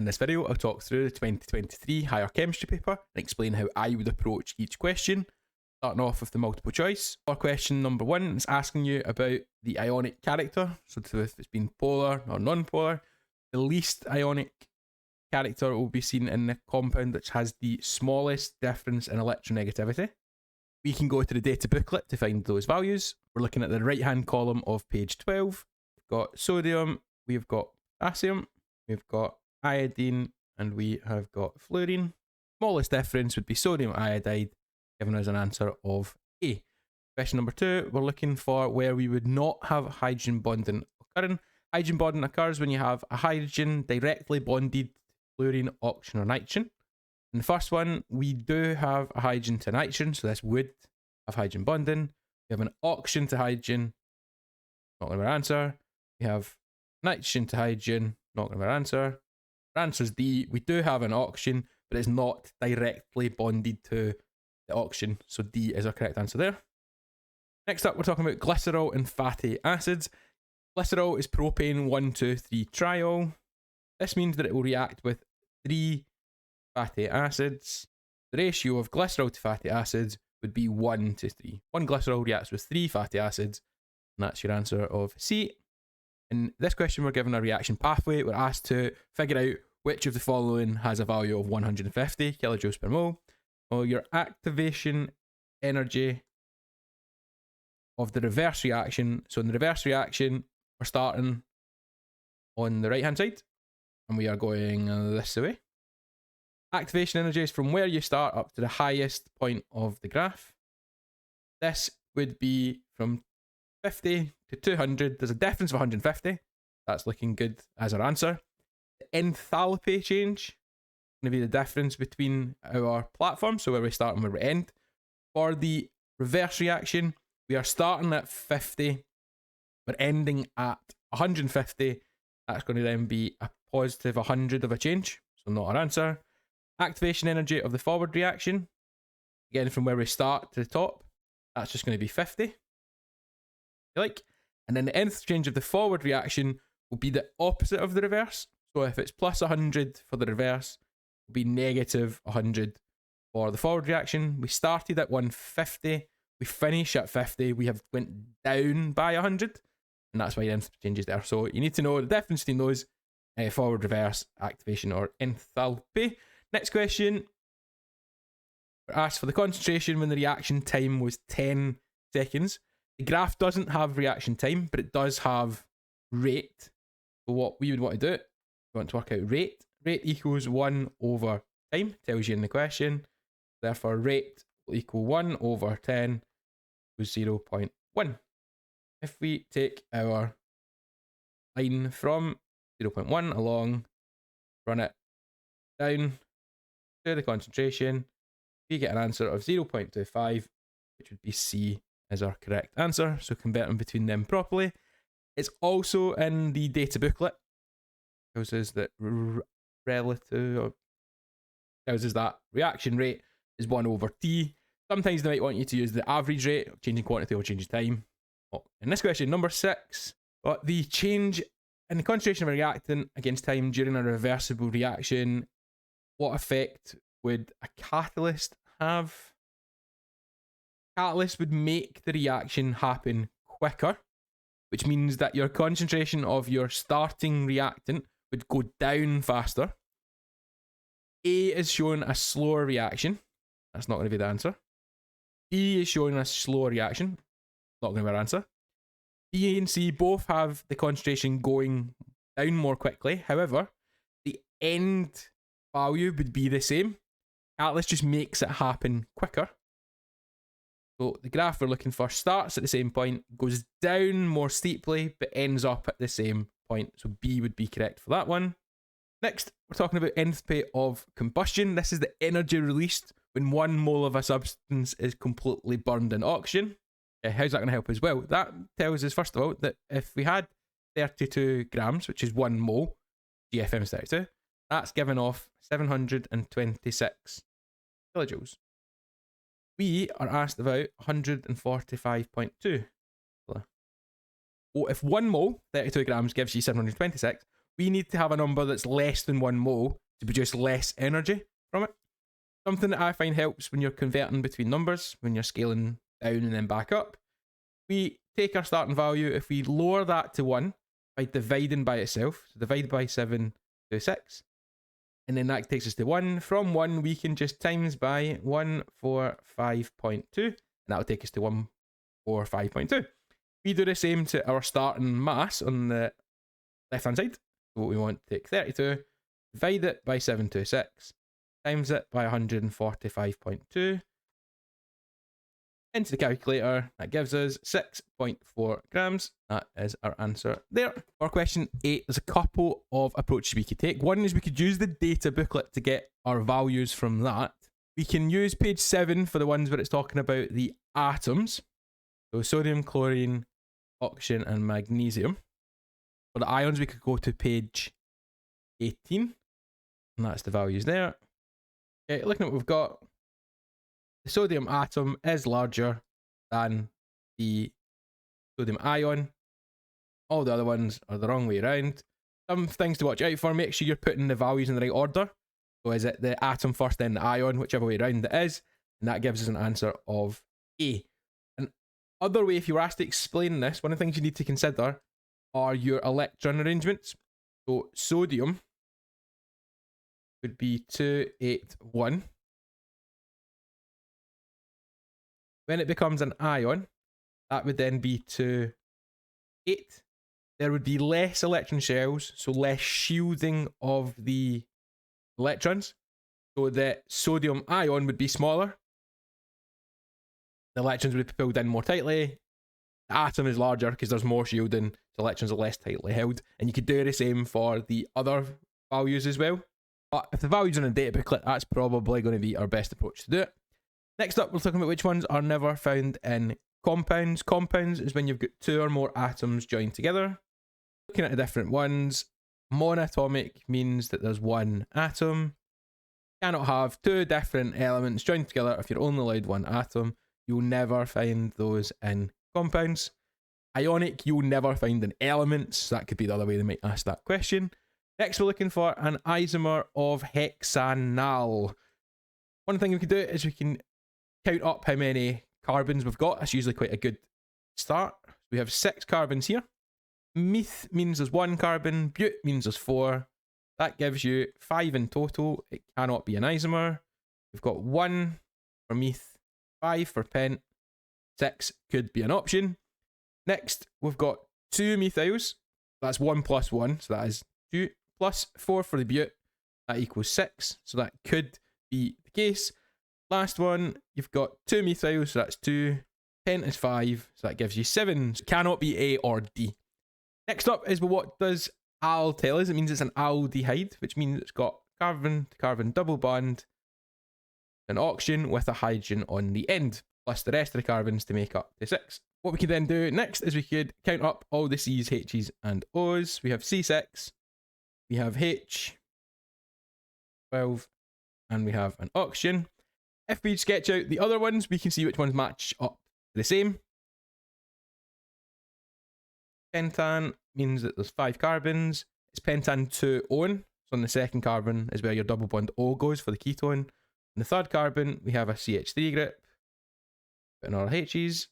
In this video, I'll talk through the 2023 Higher Chemistry paper and explain how I would approach each question. Starting off with the multiple choice. For question number 1, it's asking you about the ionic character, so if it's been polar or non-polar. The least ionic character will be seen in the compound which has the smallest difference in electronegativity. We can go to the data booklet to find those values. We're looking at the right-hand column of page 12. We've got sodium, we've got potassium, we've got iodine, and we have got fluorine. Smallest difference would be sodium iodide, giving us an answer of A. Question number 2, we're looking for where we would not have hydrogen bonding occurring. Hydrogen bonding occurs when you have a hydrogen directly bonded to fluorine, oxygen, or nitrogen. In the first one, we do have a hydrogen to nitrogen, so this would have hydrogen bonding. We have an oxygen to hydrogen, not going to be our answer. We have nitrogen to hydrogen, not going to be our answer. Our answer is D. We do have an oxygen, but it's not directly bonded to the oxygen, so D is our correct answer there. Next up, we're talking about glycerol and fatty acids. Glycerol is propane 1,2,3-triol. This means that it will react with 3 fatty acids. The ratio of glycerol to fatty acids would be 1:3. One glycerol reacts with 3 fatty acids, and that's your answer of C. In this question, we're given a reaction pathway. We're asked to figure out which of the following has a value of 150 kilojoules per mole. Well, your activation energy of the reverse reaction. So in the reverse reaction, we're starting on the right hand side, and we are going this way. Activation energy is from where you start up to the highest point of the graph. This would be from 50 to 200. There's a difference of 150. That's looking good as our answer. The enthalpy change is going to be the difference between our platform, so where we start and where we end. For the reverse reaction, we are starting at 50. We're ending at 150. That's going to then be a positive 100 of a change, so not our answer. Activation energy of the forward reaction, again from where we start to the top, that's just going to be 50. And then the nth change of the forward reaction will be the opposite of the reverse. So if it's plus 100 for the reverse, it will be negative 100 for the forward reaction. We started at 150, we finish at 50, we have went down by 100, and that's why the nth changes there. So you need to know the difference between those, forward, reverse, activation, or enthalpy. Next question, we're asked for the concentration when the reaction time was 10 seconds. The graph doesn't have reaction time, but it does have rate. So what we would want to do, we want to work out rate. Rate equals 1 over time, tells you in the question. Therefore, rate will equal 1 over 10 equals 0.1. If we take our line from 0.1 along, run it down to the concentration, we get an answer of 0.25, which would be C as our correct answer. So converting between them properly. It's also in the data booklet. It tells us that reaction rate is 1 over T. Sometimes they might want you to use the average rate, changing quantity or changing time. In this question, number 6, the change in the concentration of a reactant against time during a reversible reaction, what effect would a catalyst have? Catalyst would make the reaction happen quicker, which means that your concentration of your starting reactant would go down faster. A is showing a slower reaction. That's not going to be the answer. B is showing a slower reaction. Not going to be our answer. B and C both have the concentration going down more quickly. However, the end value would be the same. Catalyst just makes it happen quicker. So the graph we're looking for starts at the same point, goes down more steeply, but ends up at the same point. So B would be correct for that one. Next, we're talking about enthalpy of combustion. This is the energy released when 1 mole of a substance is completely burned in oxygen. How's that going to help us? Well, that tells us, first of all, that if we had 32 grams, which is 1 mole, GFM is 32, that's given off 726 kilojoules. We are asked about 145.2. Well, if 1 mole, 32 grams, gives you 726, we need to have a number that's less than 1 mole to produce less energy from it. Something that I find helps when you're converting between numbers, when you're scaling down and then back up. We take our starting value, if we lower that to 1 by dividing by itself, so divide by 7 to 6, and then that takes us to 1. From 1, we can just times by 145.2, and that'll take us to 145.2. We do the same to our starting mass on the left hand side. So we want to take 32, divide it by 726, times it by 145.2. Into the calculator, that gives us 6.4 grams. That is our answer there. For question 8, there's a couple of approaches we could take. One is we could use the data booklet to get our values from that. We can use page 7 for the ones where it's talking about the atoms. So sodium, chlorine, oxygen, and magnesium. For the ions, we could go to page 18, and that's the values there. Okay, looking at what we've got, the sodium atom is larger than the sodium ion. All the other ones are the wrong way around. Some things to watch out for: make sure you're putting the values in the right order. So is it the atom first, then the ion, whichever way around it is, and that gives us an answer of A. An other way, if you were asked to explain this, one of the things you need to consider are your electron arrangements. So sodium would be 281. When it becomes an ion, that would then be 2,8. There would be less electron shells, so less shielding of the electrons. So the sodium ion would be smaller. The electrons would be pulled in more tightly. The atom is larger because there's more shielding, so electrons are less tightly held. And you could do the same for the other values as well. But if the values are in a data booklet, that's probably going to be our best approach to do it. Next up, we're talking about which ones are never found in compounds. Compounds is when you've got 2 or more atoms joined together. Looking at the different ones, monatomic means that there's 1 atom. Cannot have 2 different elements joined together if you're only allowed 1 atom. You'll never find those in compounds. Ionic, you'll never find in elements. That could be the other way they might ask that question. Next, we're looking for an isomer of hexanal. One thing we can do is we can count up how many carbons we've got. That's usually quite a good start. We have 6 carbons here. Meth means there's 1 carbon. Bute means there's 4. That gives you 5 in total. It cannot be an isomer. We've got 1 for meth, 5 for pent, 6 could be an option. Next, we've got 2 methyls. That's 1 plus 1, so that is 2, plus 4 for the bute. That equals 6, so that could be the case. Last one, you've got 2 methyls, so that's 2. Pent is 5, so that gives you 7. So it cannot be A or D. Next up is, well, what does al tell us? It means it's an aldehyde, which means it's got carbon to carbon double bond, an oxygen with a hydrogen on the end, plus the rest of the carbons to make up the 6. What we could then do next is we could count up all the C's, H's, and O's. We have C6, we have H12, and we have an oxygen. If we sketch out the other ones, we can see which ones match up the same. Pentan means that there's 5 carbons. It's pentan 2-on. So on the second carbon is where your double bond O goes for the ketone. On the third carbon, we have a CH3 group. Putting our H's.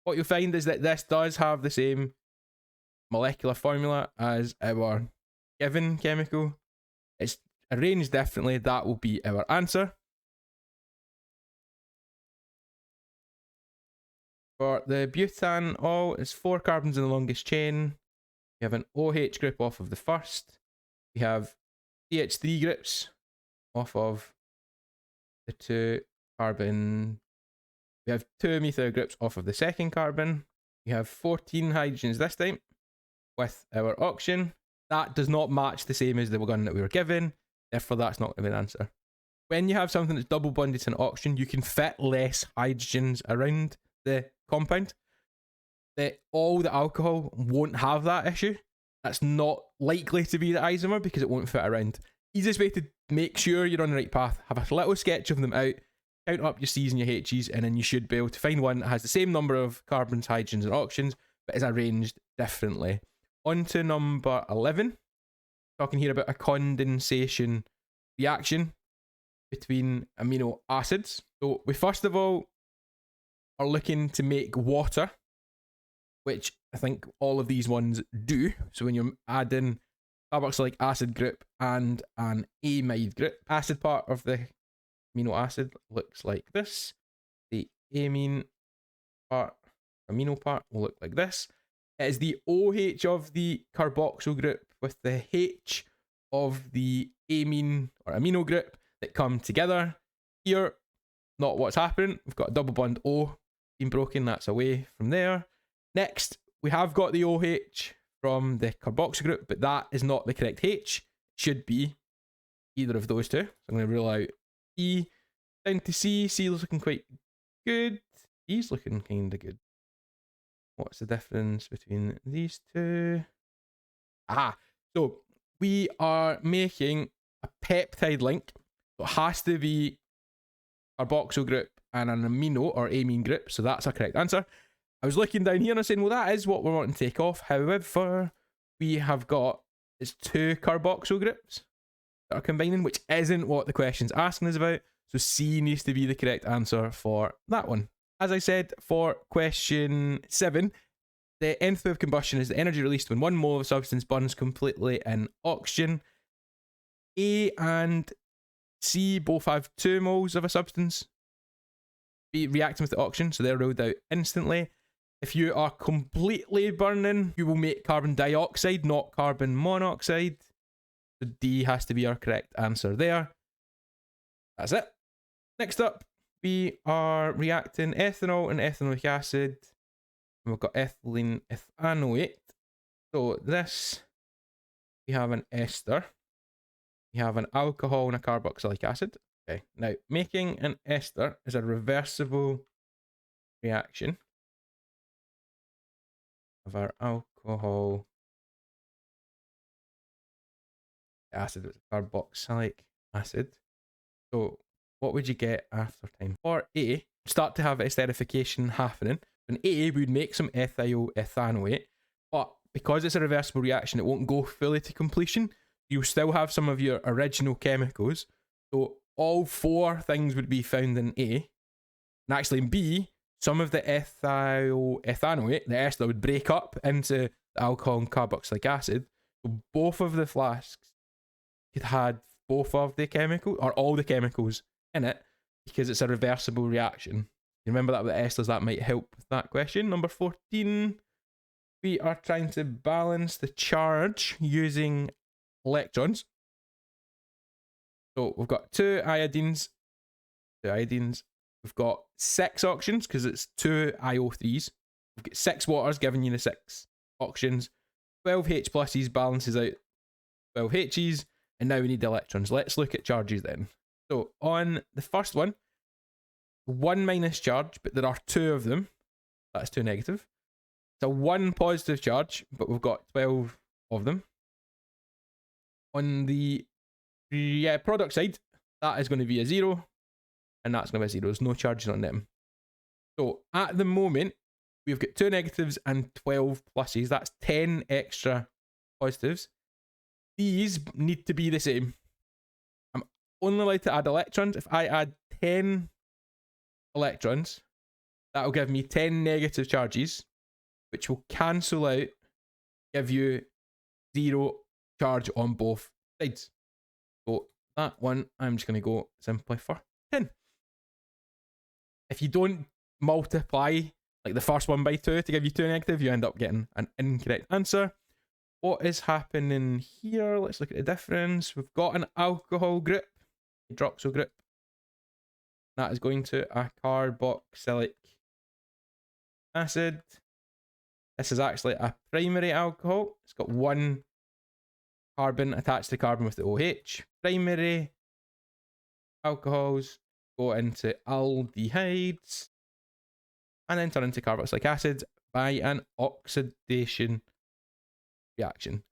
What you'll find is that this does have the same molecular formula as our given chemical. It's arranged differently. That will be our answer. For the butanol, it's 4 carbons in the longest chain. We have an OH group off of the first. We have CH3 groups off of the 2 carbon. We have 2 methyl groups off of the second carbon. We have 14 hydrogens this time with our oxygen. That does not match the same as the one that we were given. Therefore, that's not an answer. When you have something that's double bonded to an oxygen, you can fit less hydrogens around the compound. All the alcohol won't have that issue. That's not likely to be the isomer because it won't fit around. Easiest way to make sure you're on the right path, have a little sketch of them out, count up your C's and your H's, and then you should be able to find one that has the same number of carbons, hydrogens, and oxygens, but is arranged differently. On to number 11. talking here about a condensation reaction between amino acids. So we first of all are looking to make water, which I think all of these ones do. So when you're adding carboxylic acid group and an amide group, acid part of the amino acid looks like this. The amine part, amino part will look like this. It is the OH of the carboxyl group with the H of the amine or amino group that come together. Here, not what's happening. We've got a double bond O being broken. That's away from there. Next, we have got the OH from the carboxyl group, but that is not the correct H. It should be either of those two. So I'm going to rule out E down to C. C is looking quite good. E's looking kind of good. What's the difference between these two? Ah, so we are making a peptide link. So it has to be carboxyl group and an amino or amine group. So that's our correct answer. I was looking down here and I was saying, well, that is what we're wanting to take off. However, we have got is two carboxyl groups that are combining, which isn't what the question's asking us about. So C needs to be the correct answer for that one. As I said, for question 7, the enthalpy of combustion is the energy released when 1 mole of a substance burns completely in oxygen. A and C both have 2 moles of a substance reacting with the oxygen, so they're ruled out instantly. If you are completely burning, you will make carbon dioxide, not carbon monoxide. So D has to be our correct answer there. That's it. Next up, we are reacting ethanol and ethanoic acid. And we've got ethylene ethanoate. So this, we have an ester. We have an alcohol and a carboxylic acid. Okay, now making an ester is a reversible reaction of our alcohol acid with carboxylic acid. So what would you get after time? For A, start to have esterification happening. In A, we would make some ethyl ethanoate, but because it's a reversible reaction, it won't go fully to completion. You'll still have some of your original chemicals. So all 4 things would be found in A. And actually in B, some of the ethyl ethanoate, the ester, would break up into the alcohol and carboxylic acid. So both of the flasks could had both of the chemicals, or all the chemicals in it, because it's a reversible reaction. You remember that with the esters, that might help with that question. Number 14, we are trying to balance the charge using electrons. So we've got 2 iodines. We've got 6 oxygens because it's 2 IO3s. We've got 6 waters giving you the 6 oxygens. 12 H pluses balances out 12 H's. And now we need the electrons. Let's look at charges then. So on the first one, 1 minus charge, but there are 2 of them. That's 2 negative. It's a 1 positive charge, but we've got 12 of them. On the product side, that is going to be a 0. And that's going to be a 0. There's no charges on them. So at the moment, we've got 2 negatives and 12 pluses. That's 10 extra positives. These need to be the same. I'm only allowed to add electrons. If I add 10 electrons, that will give me 10 negative charges, which will cancel out, give you 0 charge on both sides. So that one, I'm just going to go simply for 10. If you don't multiply like the first one by 2 to give you 2 negative, you end up getting an incorrect answer. What is happening here? Let's look at the difference. We've got an alcohol group, hydroxyl group. That is going to a carboxylic acid. This is actually a primary alcohol. It's got 1 carbon attached to carbon with the OH. Primary alcohols go into aldehydes and then turn into carboxylic acid by an oxidation reaction.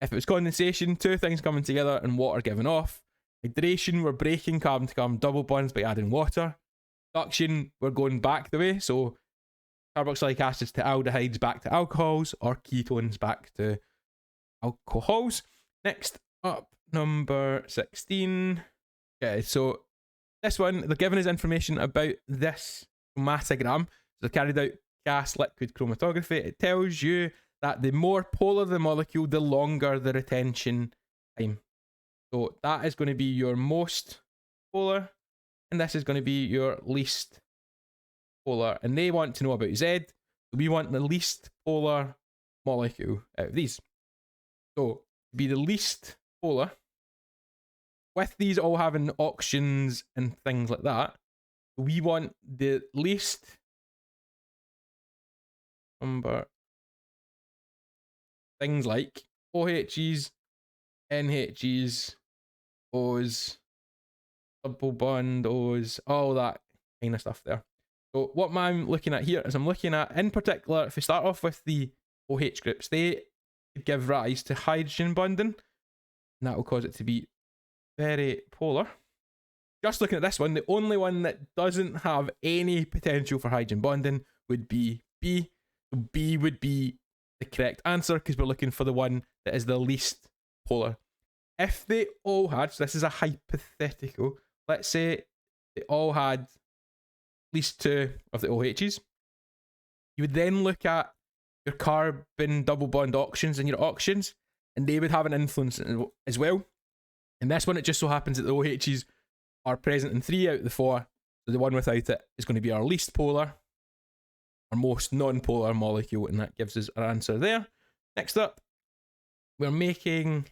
If it was condensation, 2 things coming together and water given off. Hydration, we're breaking carbon to carbon double bonds by adding water. Reduction, we're going back the way, so carboxylic acids to aldehydes back to alcohols, or ketones back to alcohols. Next up, number 16. Okay, so this one, they're giving us information about this chromatogram. So they carried out gas liquid chromatography. It tells you that the more polar the molecule, the longer the retention time. So that is going to be your most polar, and this is going to be your least polar. And they want to know about Z. So we want the least polar molecule out of these. So to be the least polar, with these all having oxygens and things like that, we want the least number things like OHs, NHs, O's, double bond O's, all that kind of stuff there. So what I'm looking at here is I'm looking at, in particular, if we start off with the OH groups, they give rise to hydrogen bonding, and that will cause it to be very polar. Just looking at this one, the only one that doesn't have any potential for hydrogen bonding would be B. So B would be the correct answer because we're looking for the one that is the least polar. If they all had, so this is a hypothetical, let's say they all had at least 2 of the OHs, you would then look at your carbon double bond oxygens and your oxygens, and they would have an influence as well. In this one, it just so happens that the OHs are present in 3 out of the 4, so the one without it is going to be our least polar, our most non-polar molecule, and that gives us our answer there. Next up, we're making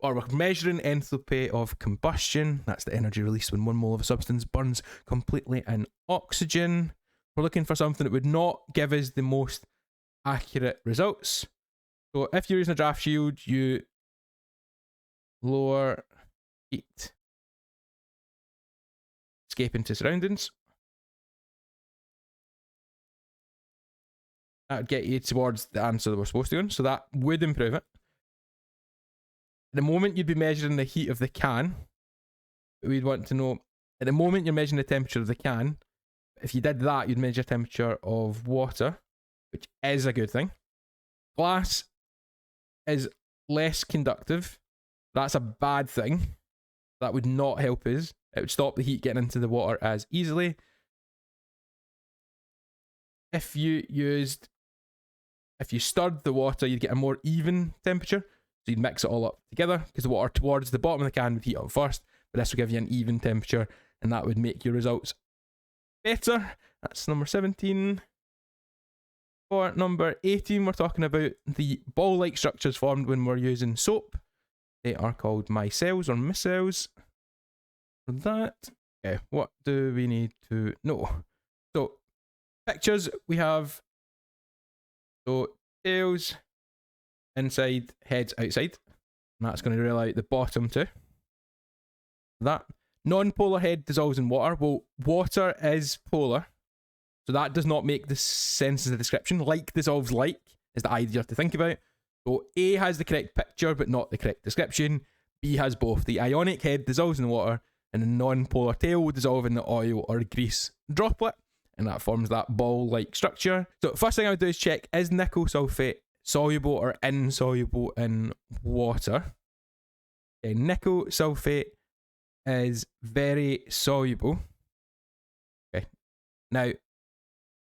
we're measuring enthalpy of combustion. That's the energy released when 1 mole of a substance burns completely in oxygen. We're looking for something that would not give us the most accurate results. So if you're using a draft shield, you lower heat escaping to surroundings. That would get you towards the answer that we're supposed to go on, so that would improve it. At the moment you'd be measuring the heat of the can, we'd want to know, at the moment you're measuring the temperature of the can, if you did that, you'd measure temperature of water, which is a good thing. Glass is less conductive. That's a bad thing. That would not help us. It would stop the heat getting into the water as easily. If you stirred the water, you'd get a more even temperature. So you'd mix it all up together because the water towards the bottom of the can would heat up first, but this would give you an even temperature, and that would make your results better. That's number 17. For number 18, we're talking about the ball-like structures formed when we're using soap. They are called micelles or micelles. For that, okay, what do we need to know? So, pictures we have, so tails inside, heads outside, and that's going to rule out the bottom 2. That non-polar head dissolves in water. Well, water is polar, so that does not make the sense of the description. Like dissolves like is the idea to think about. So A has the correct picture but not the correct description. B has both. The ionic head dissolves in the water, and the non-polar tail will dissolve in the oil or grease droplet, and that forms that ball-like structure. So first thing I would do is check, is nickel sulfate soluble or insoluble in water? Okay, nickel sulfate is very soluble. Okay, now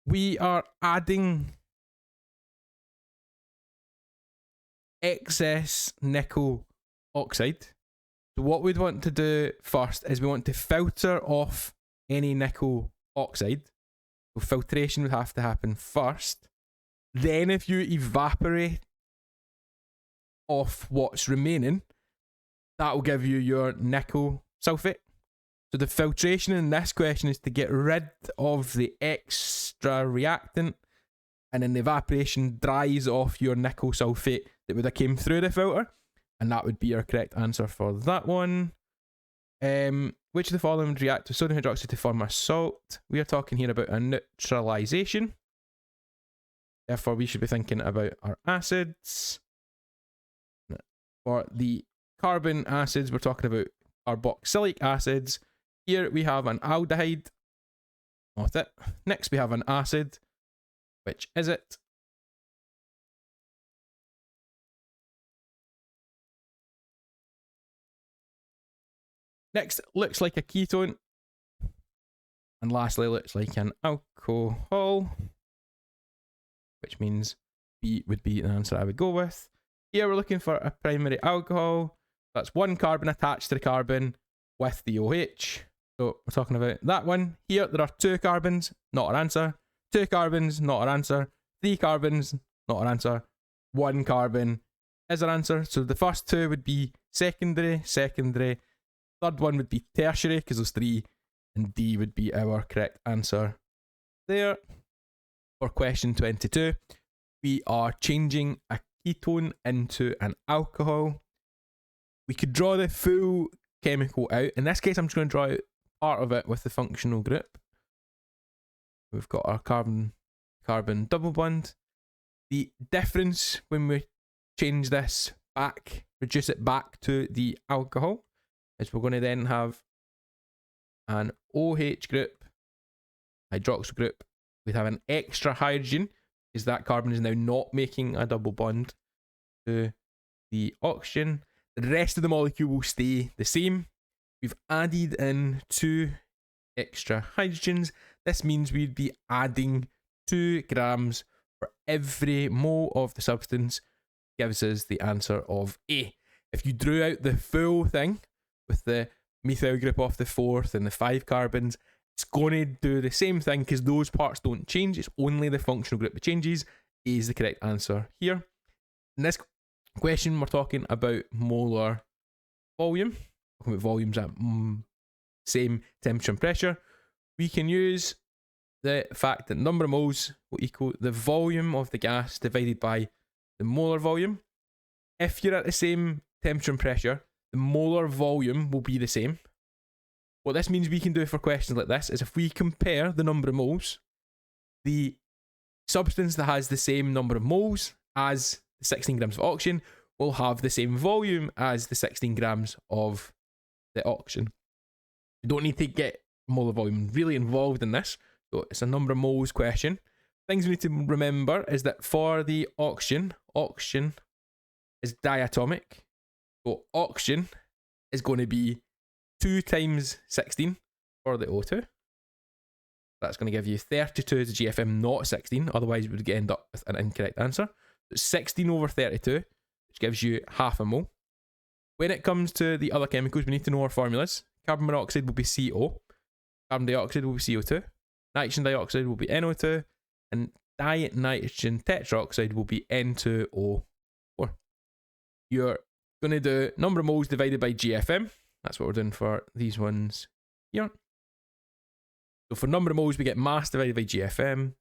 we are adding excess nickel oxide. So what we'd want to do first is we want to filter off any nickel oxide. So filtration would have to happen first. Then if you evaporate off what's remaining, that will give you your nickel sulfate. So the filtration in this question is to get rid of the extra reactant, and then the evaporation dries off your nickel sulfate that would have came through the filter, and that would be your correct answer for that one. Which of the following would react with sodium hydroxide to form a salt? We are talking here about a neutralization. Therefore, we should be thinking about our acids. For the carbon acids, we're talking about carboxylic acids. Here we have an aldehyde. Not it. Next, we have an acid. Which is it? Next, looks like a ketone. And lastly, looks like an alcohol, which means B would be the answer I would go with. Here we're looking for a primary alcohol. That's one carbon attached to the carbon with the OH. So we're talking about that one. Here there are 2 carbons, not our answer. 2 carbons, not our answer. 3 carbons, not our answer. 1 carbon is our answer. So the first 2 would be secondary. Third one would be tertiary, because those 3, and D would be our correct answer there. For question 22, we are changing a ketone into an alcohol. We could draw the full chemical out. In this case, I'm just going to draw out part of it with the functional group. We've got our carbon double bond. The difference when we change this back, reduce it back to the alcohol, is we're going to then have an OH group, hydroxyl group. We'd have an extra hydrogen, because that carbon is now not making a double bond to the oxygen. The rest of the molecule will stay the same. We've added in 2 extra hydrogens. This means we'd be adding 2 grams for every mole of the substance. Gives us the answer of A. If you drew out the full thing with the methyl group off the 4th and the 5 carbons, it's going to do the same thing, because those parts don't change. It's only the functional group that changes. A is the correct answer here. In this question, we're talking about molar volume. Talking about volumes at same temperature and pressure. We can use the fact that number of moles will equal the volume of the gas divided by the molar volume. If you're at the same temperature and pressure, the molar volume will be the same. What this means we can do for questions like this is, if we compare the number of moles, the substance that has the same number of moles as the 16 grams of oxygen will have the same volume as the 16 grams of the oxygen. You don't need to get molar volume really involved in this. So it's a number of moles question. Things we need to remember is that for the oxygen is diatomic. So oxygen is going to be 2 times 16 for the O2. That's going to give you 32 as a GFM, not 16. Otherwise, we would end up with an incorrect answer. It's 16 over 32, which gives you half a mole. When it comes to the other chemicals, we need to know our formulas. Carbon monoxide will be CO. Carbon dioxide will be CO2. Nitrogen dioxide will be NO2. And dinitrogen tetroxide will be N2O4. You're going to do number of moles divided by GFM. That's what we're doing for these ones here. So for number of moles, we get mass divided by GFM.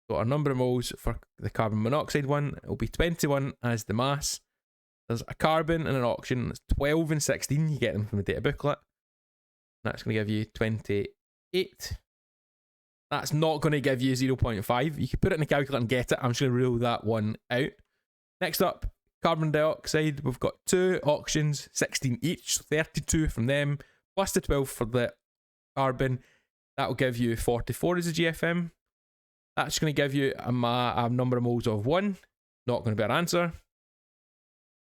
So our number of moles for the carbon monoxide one, it will be 21 as the mass. There's a carbon and an oxygen. It's 12 and 16. You get them from the data booklet. That's going to give you 28. That's not going to give you 0.5. You could put it in a calculator and get it. I'm just going to rule that one out. Next up, carbon dioxide. We've got 2 oxygens, 16 each, so 32 from them, plus the 12 for the carbon. That will give you 44 as a GFM. That's going to give you a number of moles of 1. Not going to be our answer.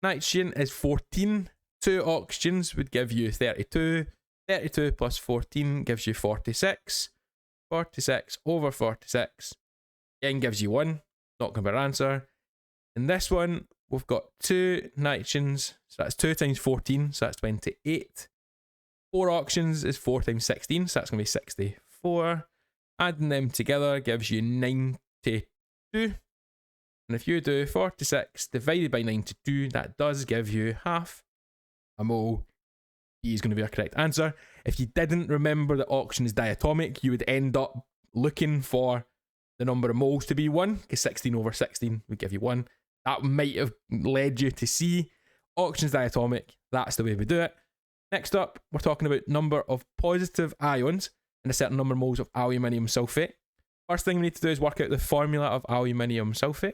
Nitrogen is 14. 2 oxygens would give you 32. 32 plus 14 gives you 46. 46 over 46 again gives you 1. Not going to be our answer. In this one, we've got 2 nitrogens, so that's 2 times 14, so that's 28. 4 oxygens is 4 times 16, so that's going to be 64. Adding them together gives you 92. And if you do 46 divided by 92, that does give you half a mole. B is going to be our correct answer. If you didn't remember that oxygen is diatomic, you would end up looking for the number of moles to be 1, because 16 over 16 would give you 1. That might have led you to C. Oxygen's diatomic. That's the way we do it. Next up, we're talking about number of positive ions and a certain number of moles of aluminium sulfate. First thing we need to do is work out the formula of aluminium sulfate.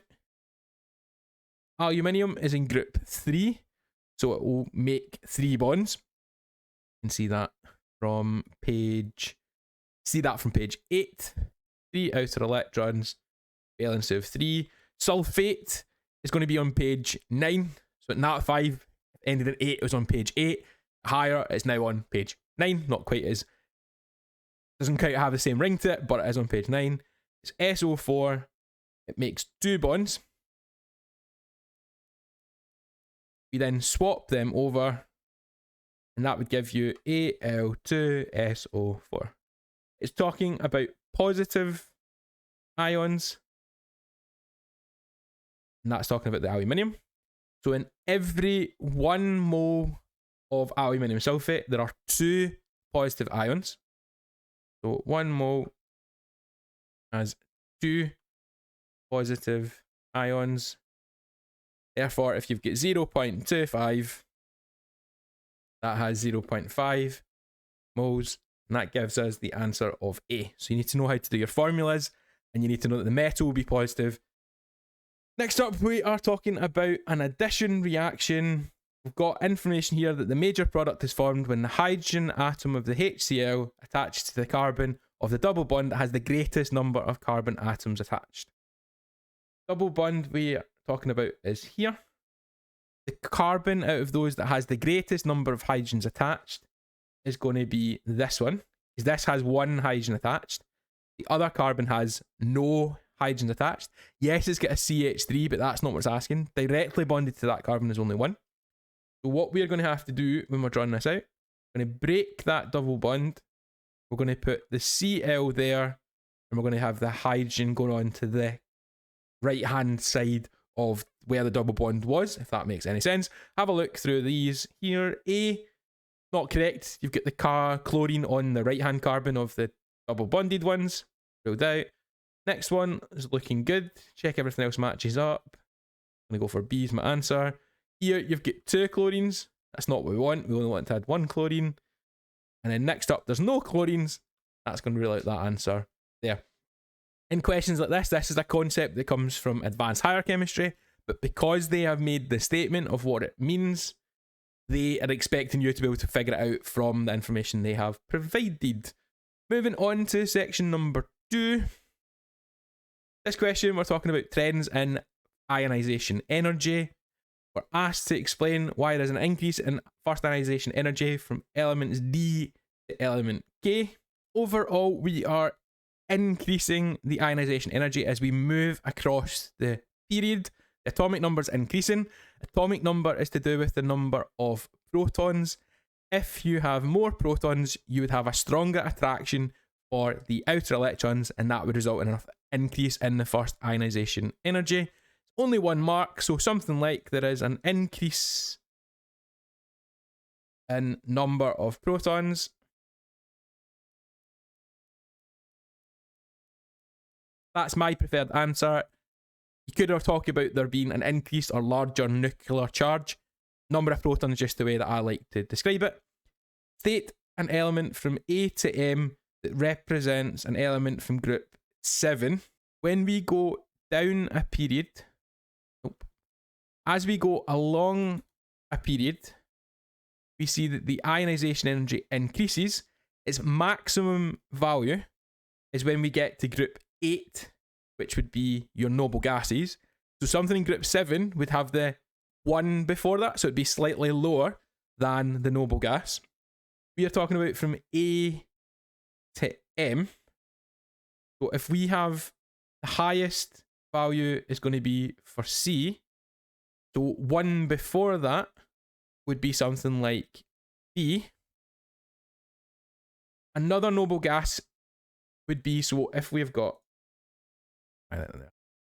Aluminium is in group 3, so it will make 3 bonds. You can see that from page 8. 3 outer electrons, valence of 3. Sulfate is going to be on page 9. So at nat 5, ended at 8, it was on page 8. higher. It's now on page 9. Not quite as, doesn't quite have the same ring to it, but it is on page 9. It's SO4. It makes 2 bonds. We then swap them over, and that would give you Al2SO4. It's talking about positive ions, and that's talking about the aluminium. So in every 1 mole of aluminium sulfate, there are 2 positive ions. So 1 mole has 2 positive ions. Therefore, if you've got 0.25, that has 0.5 moles, and that gives us the answer of A. So you need to know how to do your formulas, and you need to know that the metal will be positive. Next up, we are talking about an addition reaction. We've got information here that the major product is formed when the hydrogen atom of the HCl attached to the carbon of the double bond that has the greatest number of carbon atoms attached. Double bond we are talking about is here. The carbon out of those that has the greatest number of hydrogens attached is going to be this one, because this has 1 hydrogen attached. The other carbon has no hydrogens attached. Yes, it's got a CH3, but that's not what it's asking. Directly bonded to that carbon is only 1. So what we're going to have to do when we're drawing this out, we're going to break that double bond. We're going to put the Cl there, and we're going to have the hydrogen going on to the right-hand side of where the double bond was, if that makes any sense. Have a look through these here. A, not correct. You've got the chlorine on the right-hand carbon of the double bonded ones. Ruled out. Next one is looking good. Check everything else matches up. I'm going to go for B as my answer. Here, you've got 2 chlorines. That's not what we want. We only want to add 1 chlorine. And then next up, there's no chlorines. That's going to rule out that answer there. In questions like this is a concept that comes from advanced higher chemistry, but because they have made the statement of what it means, they are expecting you to be able to figure it out from the information they have provided. Moving on to section number 2. This question, we're talking about trends in ionization energy. We're asked to explain why there's an increase in first ionization energy from elements D to element K. Overall, we are increasing the ionization energy as we move across the period. The atomic number is increasing. Atomic number is to do with the number of protons. If you have more protons, you would have a stronger attraction for the outer electrons, and that would result in an increase in the first ionization energy. Only 1 mark, so something like there is an increase in number of protons. That's my preferred answer. You could have talked about there being an increase or larger nuclear charge. Number of protons, just the way that I like to describe it. State an element from A to M that represents an element from group 7. When we go down a period, as we go along a period, we see that the ionization energy increases. Its maximum value is when we get to group 8, which would be your noble gases. So something in group 7 would have the 1 before that, so it'd be slightly lower than the noble gas. We are talking about from A to M. So if we have the highest value is going to be for C, so 1 before that would be something like B. Another noble gas would be, so if we've got,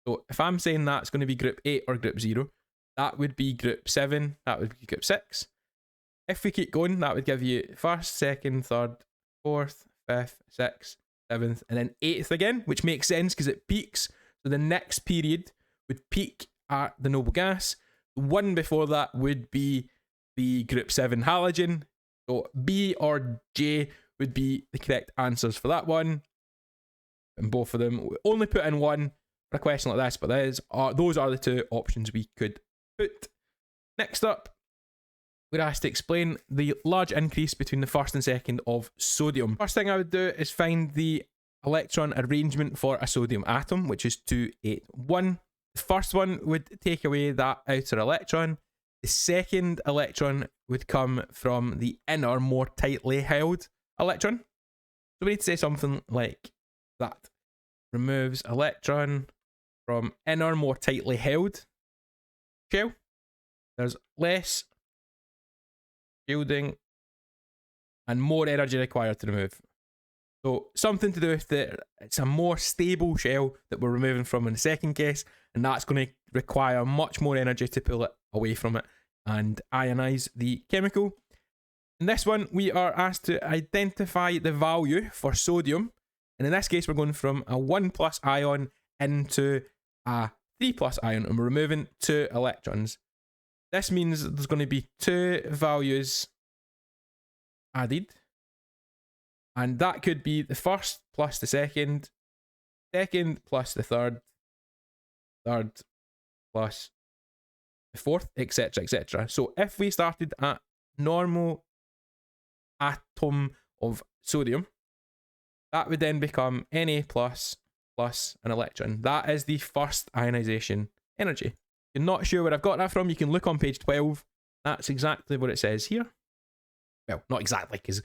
so if I'm saying that's going to be group 8 or group 0, that would be group 7, that would be group 6. If we keep going, that would give you 1st, 2nd, 3rd, 4th, 5th, 6th, 7th, and then 8th again, which makes sense because it peaks. So the next period would peak at the noble gas. The 1 before that would be the group 7 halogen. So B or J would be the correct answers for that one. And both of them, we only put in 1 for a question like this, but those are the 2 options we could put. Next up, we're asked to explain the large increase between the 1st and 2nd of sodium. First thing I would do is find the electron arrangement for a sodium atom, which is 281. The first one would take away that outer electron. The second electron would come from the inner, more tightly held electron. So we need to say something like that. Removes electron from inner, more tightly held shell. There's less shielding and more energy required to remove. So something to do with it's a more stable shell that we're removing from in the second case, and that's going to require much more energy to pull it away from it and ionize the chemical. In this one, we are asked to identify the value for sodium, and in this case, we're going from a 1+ ion into a 3+ ion, and we're removing 2 electrons. This means there's going to be 2 values added, and that could be the first plus the second, second plus the third, third plus the fourth, etc., etc. So if we started at normal atom of sodium, that would then become Na plus an electron. That is the first ionization energy. If you're not sure where I've got that from, you can look on page 12. That's exactly what it says here. Well, not exactly, because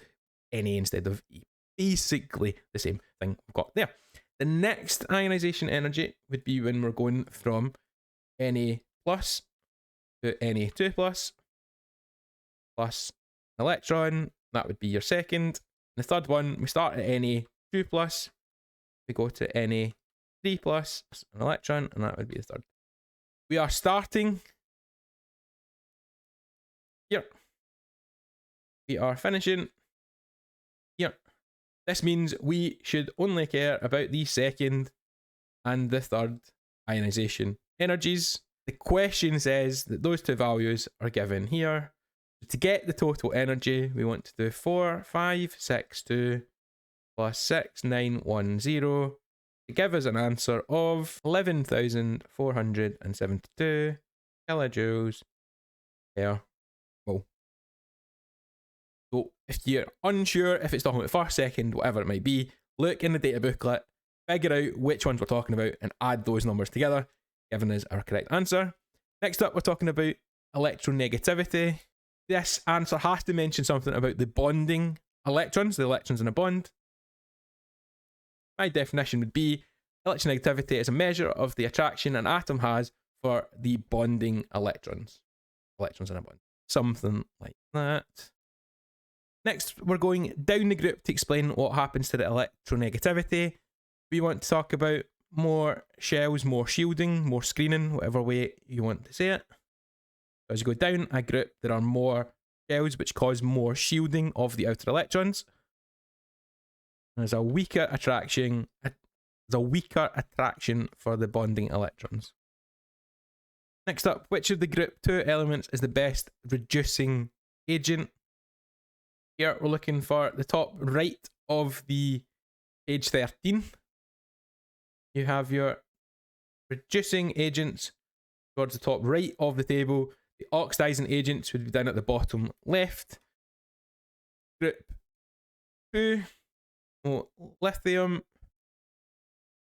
Na instead of E. Basically the same thing we've got there. The next ionization energy would be when we're going from Na plus to Na2 plus an electron. That would be your second. The third one, we start at Na2 plus, we go to Na3 plus an electron, and that would be the third. We are starting here. We are finishing here. This means we should only care about the second and the third ionization energies. The question says that those 2 values are given here. To get the total energy, we want to do 4,562 plus 6,910 to give us an answer of 11,472 kilojoules per mole. So if you're unsure if it's talking about first, second, whatever it might be, look in the data booklet, figure out which ones we're talking about, and add those numbers together, giving us our correct answer. Next up, we're talking about electronegativity. This answer has to mention something about the bonding electrons, the electrons in a bond. My definition would be electronegativity is a measure of the attraction an atom has for the bonding electrons. Electrons in a bond. Something like that. Next, we're going down the group to explain what happens to the electronegativity. We want to talk about more shells, more shielding, more screening, whatever way you want to say it. As you go down a group, there are more shells which cause more shielding of the outer electrons. There's a weaker attraction. There's a weaker attraction for the bonding electrons. Next up, which of the group 2 elements is the best reducing agent? Here we're looking for the top right of the page 13. You have your reducing agents towards the top right of the table. The oxidizing agents would be down at the bottom left. Group 2, lithium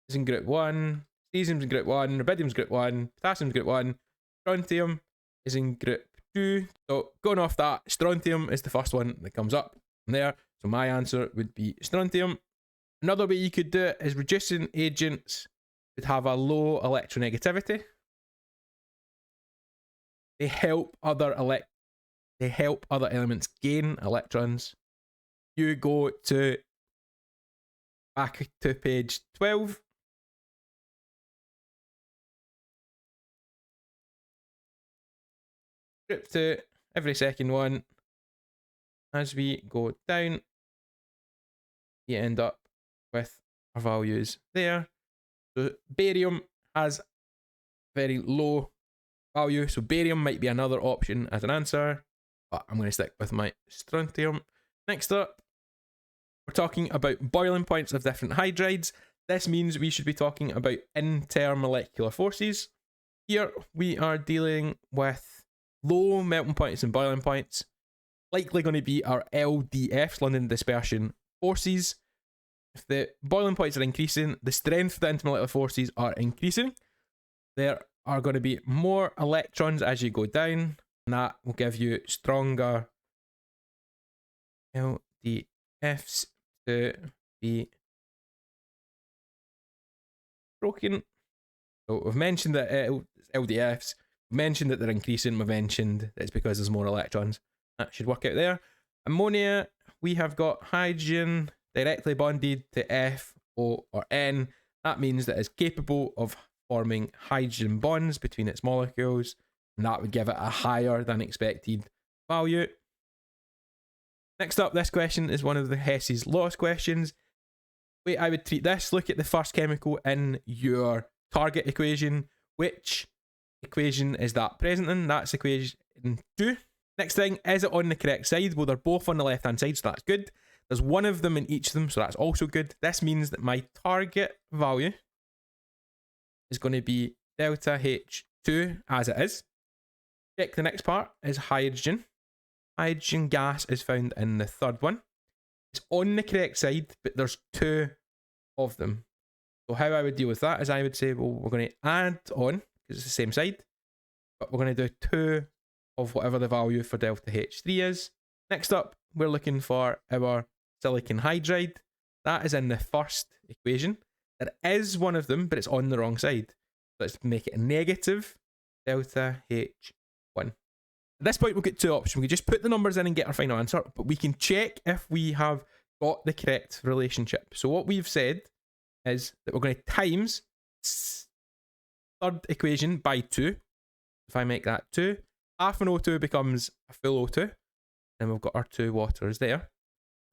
is in group 1, cesium's in group 1, rubidium's group 1, potassium's group 1, strontium is in group 2. So going off that, strontium is the first one that comes up from there. So my answer would be strontium. Another way you could do it is reducing agents would have a low electronegativity. They help other elements gain electrons. You go to back to page 12. Group 2, every second one. As we go down, you end up with our values there. So barium has very low value, so barium might be another option as an answer, but I'm going to stick with my strontium. Next up, we're talking about boiling points of different hydrides. This means we should be talking about intermolecular forces. Here we are dealing with low melting points and boiling points. Likely going to be our LDFs, London dispersion forces. If the boiling points are increasing, the strength of the intermolecular forces are increasing. There are going to be more electrons as you go down. And that will give you stronger LDFs to be broken. So we've mentioned that LDFs, we've mentioned that they're increasing, we've mentioned that it's because there's more electrons. That should work out there. Ammonia, we have got hydrogen directly bonded to F, O, or N. That means that it's capable of forming hydrogen bonds between its molecules, and that would give it a higher than expected value. Next up, this question is one of the Hess's laws questions. Way I would treat this, look at the first chemical in your target equation. Which equation is that present in? That's equation 2. Next thing, is it on the correct side? Well, they're both on the left hand side, so that's good. There's one of them in each of them, so that's also good. This means that my target value is going to be delta H2 as it is. Check the next part is hydrogen. Hydrogen gas is found in the third one. It's on the correct side, but there's 2 of them. So how I would deal with that is I would say, well, we're going to add on, because it's the same side, but we're going to do 2 of whatever the value for delta H3 is. Next up, we're looking for our silicon hydride. That is in the first equation. There is one of them, but it's on the wrong side. Let's make it a negative delta H1. At this point, we'll get 2 options. We can just put the numbers in and get our final answer, but we can check if we have got the correct relationship. So what we've said is that we're going to times third equation by 2. If I make that 2, half an O2 becomes a full O2, and we've got our 2 waters there.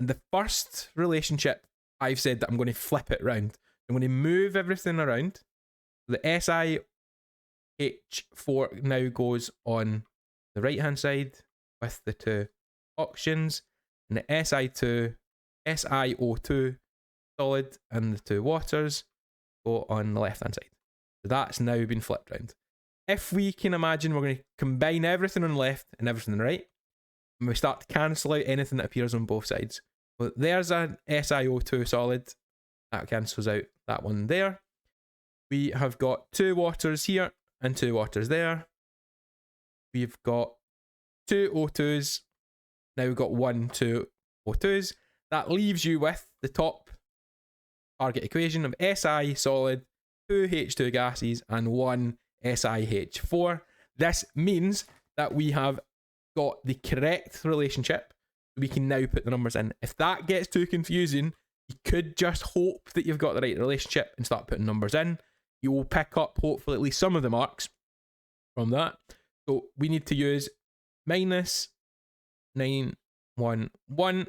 And the first relationship, I've said that I'm going to flip it around. I'm going to move everything around. The SiH4 now goes on the right hand side with the 2 oxygens, and the SiO2 solid and the 2 waters go on the left hand side. So that's now been flipped round. If we can imagine, we're going to combine everything on the left and everything on the right, and we start to cancel out anything that appears on both sides. So there's an SiO2 solid, that cancels out that one there. We have got 2 waters here and 2 waters there. We've got 2 O2s. Now we've got 1, 2 O2s. That leaves you with the top target equation of Si solid, 2 H2 gases, and 1 SiH4. This means that we have got the correct relationship. We can now put the numbers in. If that gets too confusing, you could just hope that you've got the right relationship and start putting numbers in. You will pick up, hopefully, at least some of the marks from that. So we need to use minus 911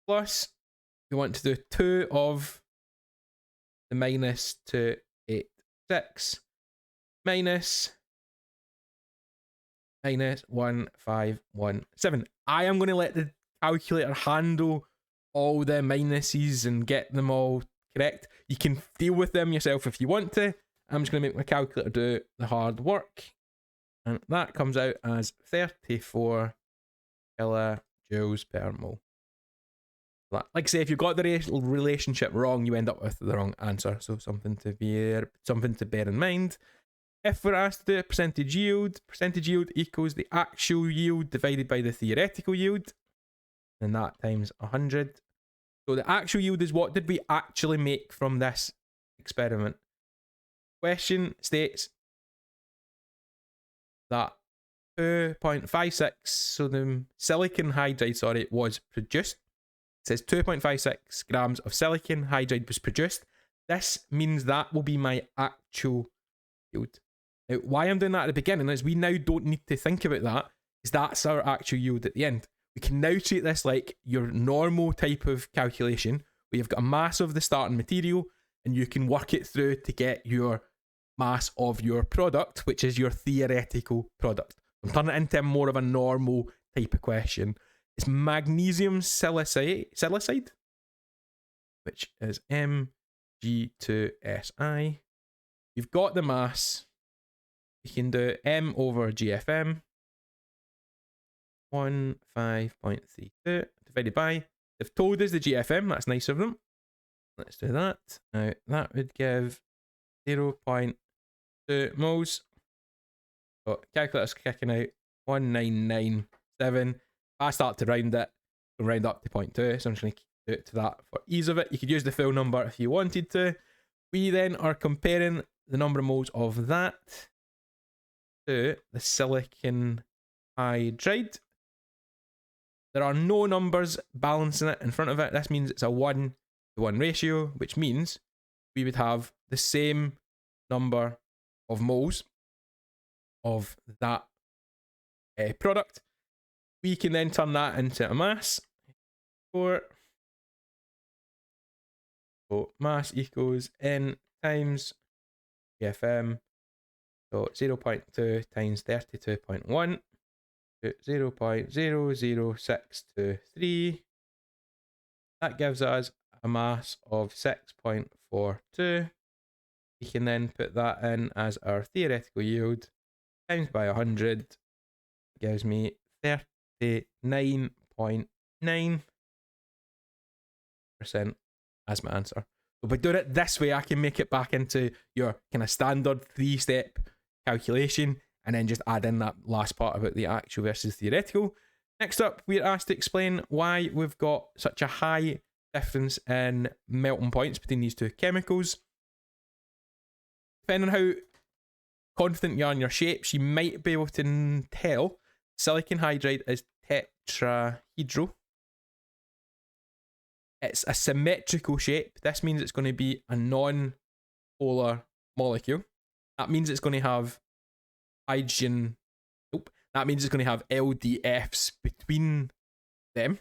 plus, we want to do 2 of the minus 286 minus 1517. I am going to let the calculator handle all the minuses and get them all correct. You can deal with them yourself if you want to. I'm just going to make my calculator do the hard work. And that comes out as 34 kilojoules per mole. Like I say, if you've got the relationship wrong, you end up with the wrong answer. So something to bear in mind. If we're asked to do a percentage yield equals the actual yield divided by the theoretical yield, and that times 100. So the actual yield is what did we actually make from this experiment. Question states that 2.56, so the silicon hydride, was produced. It says 2.56 grams of silicon hydride was produced. This means that will be my actual yield. Now, why I'm doing that at the beginning is we now don't need to think about that, because that's our actual yield at the end. We can now treat this like your normal type of calculation, where you've got a mass of the starting material, and you can work it through to get your mass of your product, which is your theoretical product. I'm turning it into more of a normal type of question. It's magnesium silicide, which is Mg2Si. You've got the mass. You can do M over GFM. 15.32 divided by, they've told us the GFM, that's nice of them. Let's do that. Now that would give 0.2 moles. So calculator's kicking out 0.1997. If I start to round it, I'll round up to 0.2, so I'm just going to do it to that for ease of it. You could use the full number if you wanted to. We then are comparing the number of moles of that to the silicon hydride. There are no numbers balancing it in front of it. This means it's a 1-to-1 ratio, which means we would have the same number of moles of that product. We can then turn that into a mass. So mass equals N times PFM. So 0.2 times 32.1 to 0.00623. That gives us a mass of 6.42. We can then put that in as our theoretical yield times by 100. Gives me 39.9% as my answer. So by doing it this way, I can make it back into your kind of standard 3-step calculation and then just add in that last part about the actual versus theoretical. Next up, we're asked to explain why we've got such a high difference in melting points between these two chemicals. Depending on how confident you are in your shapes, you might be able to tell silicon hydride is tetrahedral. It's a symmetrical shape. This means it's going to be a non-polar molecule. That means it's going to have hydrogen. Nope. That means it's going to have LDFs between them.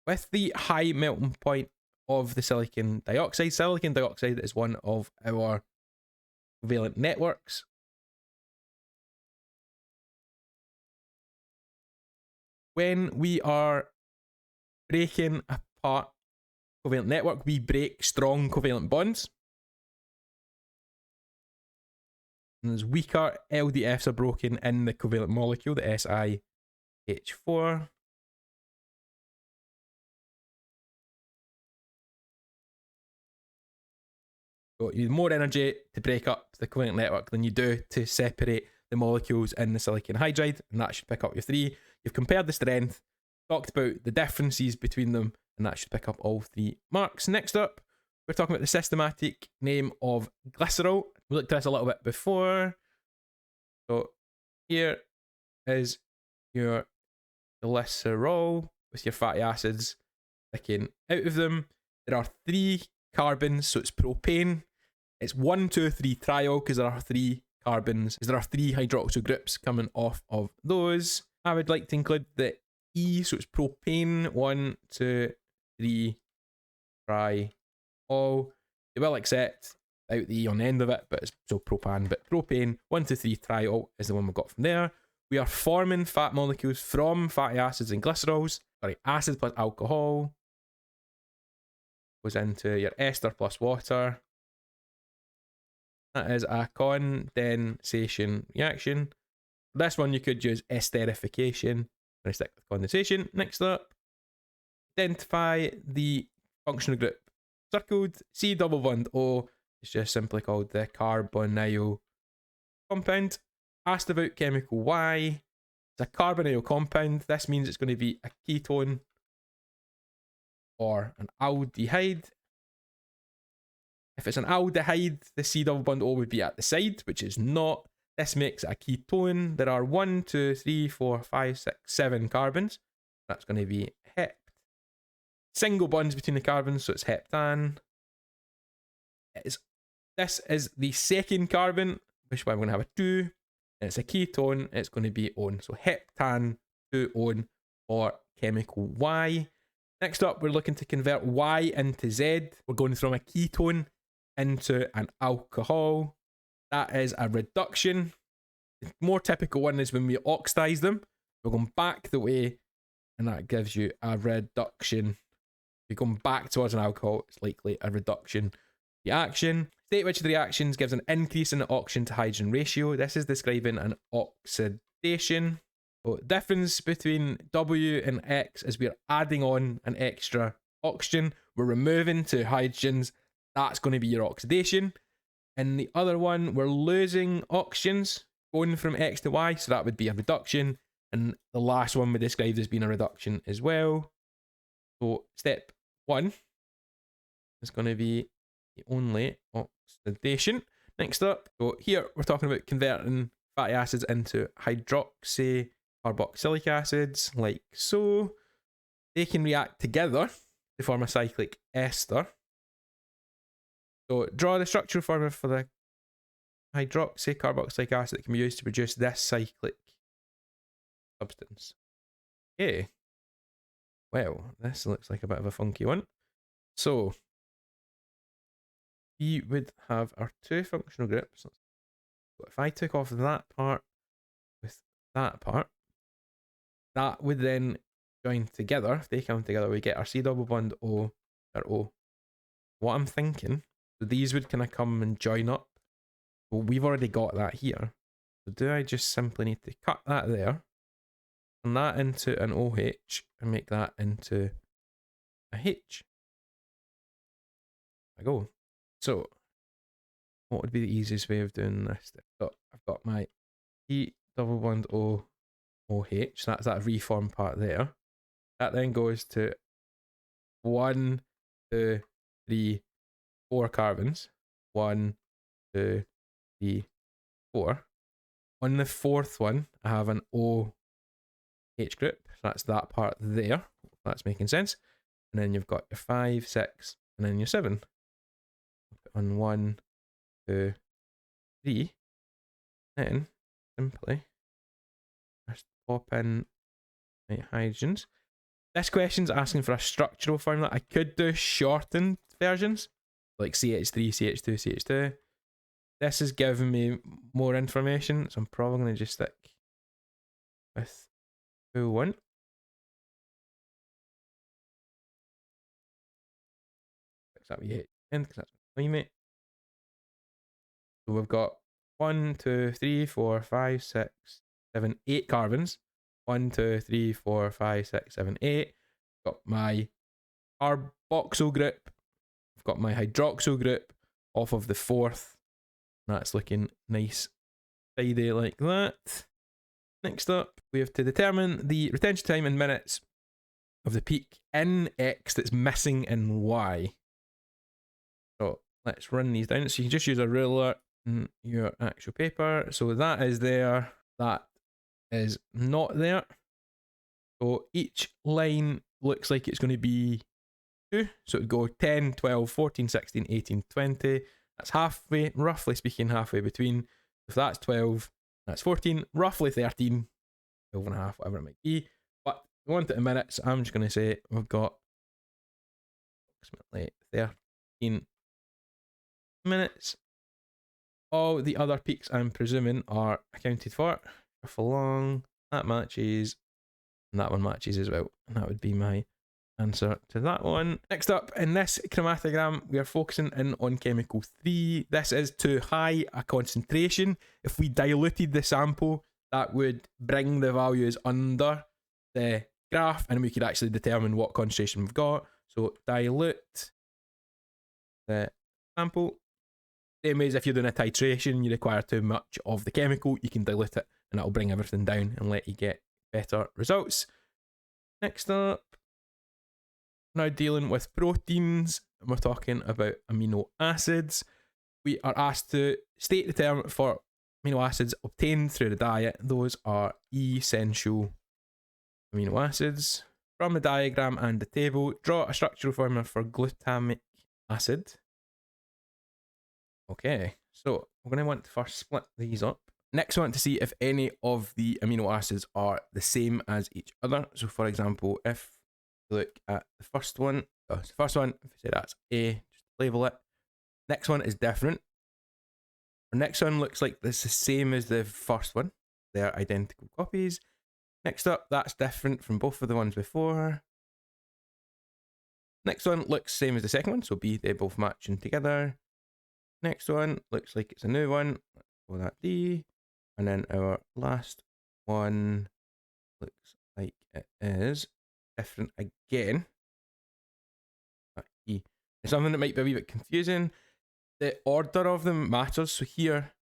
With the high melting point of the silicon dioxide is one of our covalent networks. When we are breaking apart covalent network, we break strong covalent bonds. And as weaker LDFs are broken in the covalent molecule, the SiH4. So you need more energy to break up the covalent network than you do to separate the molecules in the silicon hydride, and that should pick up your 3. You've compared the strength, talked about the differences between them, and that should pick up all 3 marks. Next up, we're talking about the systematic name of glycerol. We looked at this a little bit before. So here is your glycerol with your fatty acids sticking out of them. There are 3 carbons, so it's propane. It's 1, 2, 3 triol because there are 3 carbons, because there are 3 hydroxyl groups coming off of those. I would like to include the E, so it's propane, 1, 2, 3 triol. You will accept out the E on the end of it, but it's so propan, but propane, 1, 2, 3 triol is the one we've got from there. We are forming fat molecules from fatty acids and glycerols. Sorry, acid plus alcohol goes into your ester plus water. That is a condensation reaction. This one you could use esterification. I'm going to stick with condensation. Next up, identify the functional group circled. C double bond O is just simply called the carbonyl compound. Asked about chemical Y. It's a carbonyl compound. This means it's going to be a ketone or an aldehyde. If it's an aldehyde, the C double bond O would be at the side, which is not. This makes it a ketone. There are 1, 2, 3, 4, 5, 6, 7 carbons. That's going to be hept. Single bonds between the carbons, so it's heptan. This is the second carbon, which is why I'm going to have a 2. And it's a ketone, it's going to be on. So heptan, 2 on, or chemical Y. Next up, we're looking to convert Y into Z. We're going from a ketone into an alcohol. That is a reduction. The more typical one is when we oxidize them. We're going back the way, and that gives you a reduction. If you're going back towards an alcohol, it's likely a reduction reaction. State which of the reactions gives an increase in the oxygen to hydrogen ratio. This is describing an oxidation. So the difference between W and X is we're adding on an extra oxygen. We're removing 2 hydrogens. That's going to be your oxidation. And the other one, we're losing oxygens. going from X to Y, so that would be a reduction. And the last one we described as being a reduction as well. So step 1 is going to be the only oxidation. Next up, so here we're talking about converting fatty acids into hydroxy carboxylic acids, like so. They can react together to form a cyclic ester. So draw the structural formula for the hydroxy carboxylic acid that can be used to produce this cyclic substance. Okay. Well, this looks like a bit of a funky one. So we would have our two functional groups. So if I took off that part with that part, that would then join together. If they come together, we get our C double bond O, our O. What I'm thinking, so these would kind of come and join up. Well, we've already got that here. So do I just simply need to cut that there, turn that into an OH, and make that into a H? There I go. So what would be the easiest way of doing this? So I've got my C double bond O OH, that's that reform part there. That then goes to 1, 2, 3, 4 carbons. 1, 2, 3, 4. On the fourth one, I have an OH group. So that's that part there. That's making sense. And then you've got your 5, 6, and then your 7. Put on 1, 2, 3. Then simply just pop in my hydrogens. This question's asking for a structural formula. I could do shortened versions, like CH3, CH2, CH2. This is giving me more information, so I'm probably going to just stick with full one. Fix that we in because that's my limit. So we've got 1, 2, 3, 4, 5, 6, 7, 8 carbons. 1, 2, 3, 4, 5, 6, 7, 8. Got my carboxyl group. I've got my hydroxyl group off of the fourth. That's looking nice, tidy like that. Next up, we have to determine the retention time in minutes of the peak in X that's missing in Y. So let's run these down. So you can just use a ruler in your actual paper. So that is there. That is not there. So each line looks like it's going to be 2. So it would go 10, 12, 14, 16, 18, 20. That's halfway, roughly speaking, halfway between. If that's 12, that's 14, roughly 13, 12 and a half, whatever it might be. But we want it in minutes. I'm just going to say we've got approximately 13 minutes. All the other peaks, I'm presuming, are accounted for. Shuffle along. That matches. And that one matches as well. And that would be my answer to that one. Next up, in this chromatogram, we are focusing in on chemical 3. This is too high a concentration. If we diluted the sample, that would bring the values under the graph and we could actually determine what concentration we've got. So dilute the sample. Same way as if you're doing a titration, you require too much of the chemical, you can dilute it and that'll bring everything down and let you get better results. Next up, now dealing with proteins, and we're talking about amino acids. We are asked to state the term for amino acids obtained through the diet. Those are essential amino acids. From the diagram and the table, draw a structural formula for glutamic acid. Okay, so we're going to want to first split these up. Next, we want to see if any of the amino acids are the same as each other. So, for example, if you look at the first one, if we say that's A, just label it. Next one is different. Our next one looks like it's the same as the first one. They're identical copies. Next up, that's different from both of the ones before. Next one looks same as the second one, so B, they both matching together. Next one looks like it's a new one. Let's call that D. And then our last one looks like it is different again. E. It's something that might be a wee bit confusing. The order of them matters. So here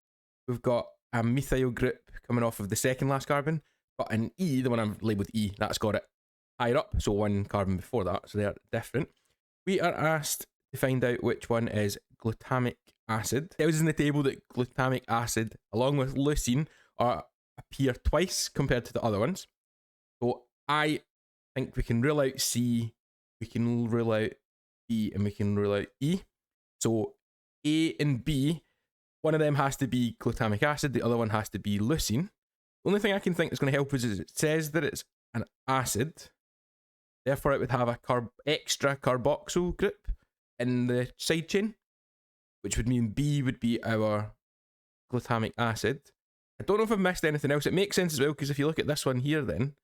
we've got a methyl group coming off of the second last carbon, but an E, the one I've labelled E, that's got it higher up, so one carbon before that, so they're different. We are asked to find out which one is glutamic acid. It tells us in the table that glutamic acid, along with leucine, appear twice compared to the other ones. So I think we can rule out C, we can rule out B, and we can rule out E. So A and B, one of them has to be glutamic acid, the other one has to be leucine. The only thing I can think that's going to help us is it says that it's an acid, therefore it would have a extra carboxyl group in the side chain, which would mean B would be our glutamic acid. I don't know if I've missed anything else. It makes sense as well, because if you look at this one here, then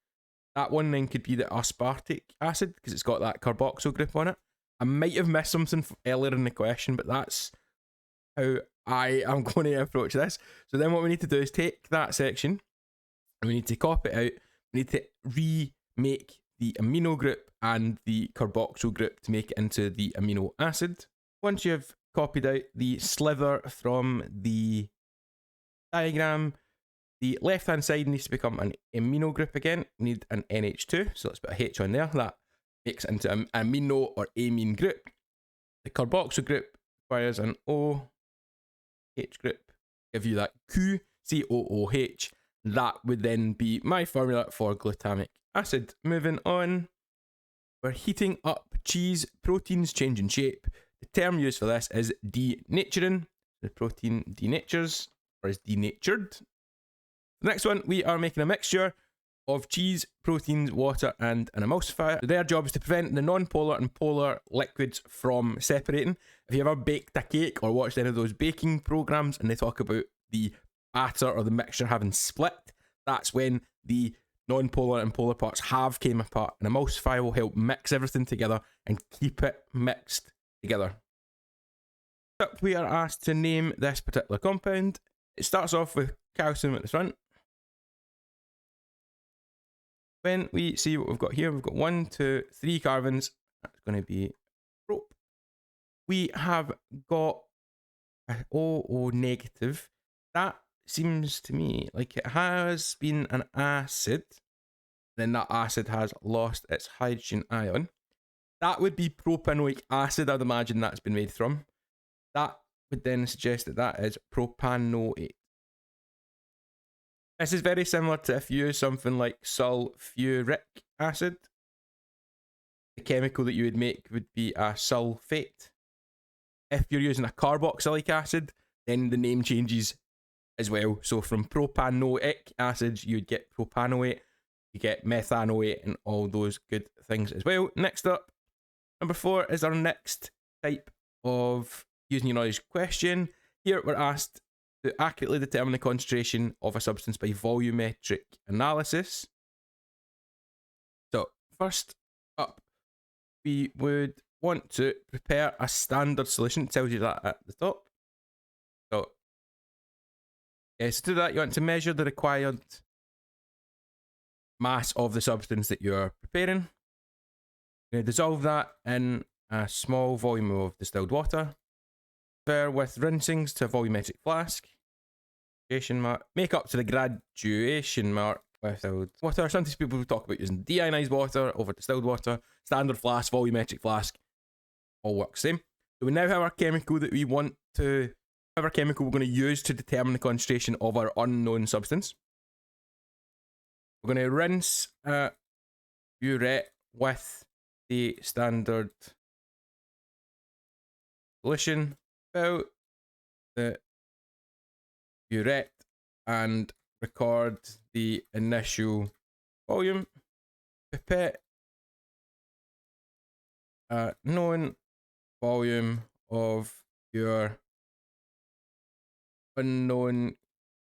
that one then could be the aspartic acid, because it's got that carboxyl group on it. I might have missed something earlier in the question, but that's how I am going to approach this. So then what we need to do is take that section and we need to copy it out. We need to remake the amino group and the carboxyl group to make it into the amino acid. Once you've copied out the sliver from the diagram, the left hand side needs to become an amino group again. We need an NH2, so let's put a H on there. That makes it into an amino or amine group. The carboxyl group requires an OH group, give you that QCOOH. That would then be my formula for glutamic acid. Moving on, we're heating up cheese. Proteins change in shape. The term used for this is denaturing. The protein denatures or is denatured. The next one, we are making a mixture of cheese, proteins, water, and an emulsifier. Their job is to prevent the non-polar and polar liquids from separating. If you ever baked a cake or watched any of those baking programs and they talk about the batter or the mixture having split, that's when the non-polar and polar parts have came apart. An emulsifier will help mix everything together and keep it mixed together. Up, we are asked to name this particular compound. It starts off with calcium at the front. When we see what we've got here, we've got 1, 2, 3 carbons. That's going to be prop. We have got an OO negative. That seems to me like it has been an acid. Then that acid has lost its hydrogen ion. That would be propanoic acid, I'd imagine that's been made from. That would then suggest that that is propanoate. This is very similar to if you use something like sulfuric acid. The chemical that you would make would be a sulfate. If you're using a carboxylic acid, then the name changes as well. So from propanoic acid, you'd get propanoate, you get methanoate, and all those good things as well. Next up, number 4 is our next type of using your knowledge question. Here we're asked to accurately determine the concentration of a substance by volumetric analysis. So first up, we would want to prepare a standard solution. It tells you that at the top. So to do that, you want to measure the required mass of the substance that you're preparing. You're going to dissolve that in a small volume of distilled water. Fill with rinsings to a volumetric flask. Make up to the graduation mark with distilled water. Sometimes people talk about using deionized water over distilled water. Standard flask, volumetric flask, all works the same. So we now have our chemical that we want to, our chemical we're going to use to determine the concentration of our unknown substance. We're going to rinse burette with the standard solution. Fill the burette and record the initial volume. Pipette a known volume of your unknown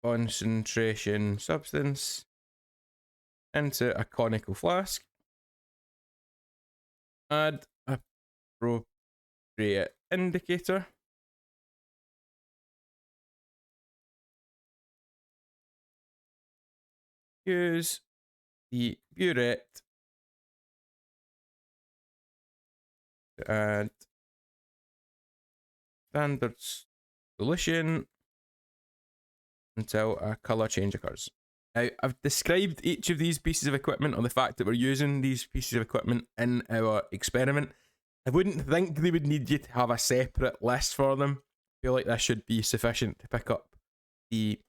concentration substance into a conical flask. Add appropriate indicator. Use the burette to add standard solution. until a colour change occurs. Now, I've described each of these pieces of equipment, or the fact that we're using these pieces of equipment in our experiment. I wouldn't think they would need you to have a separate list for them. I feel like this should be sufficient to pick up the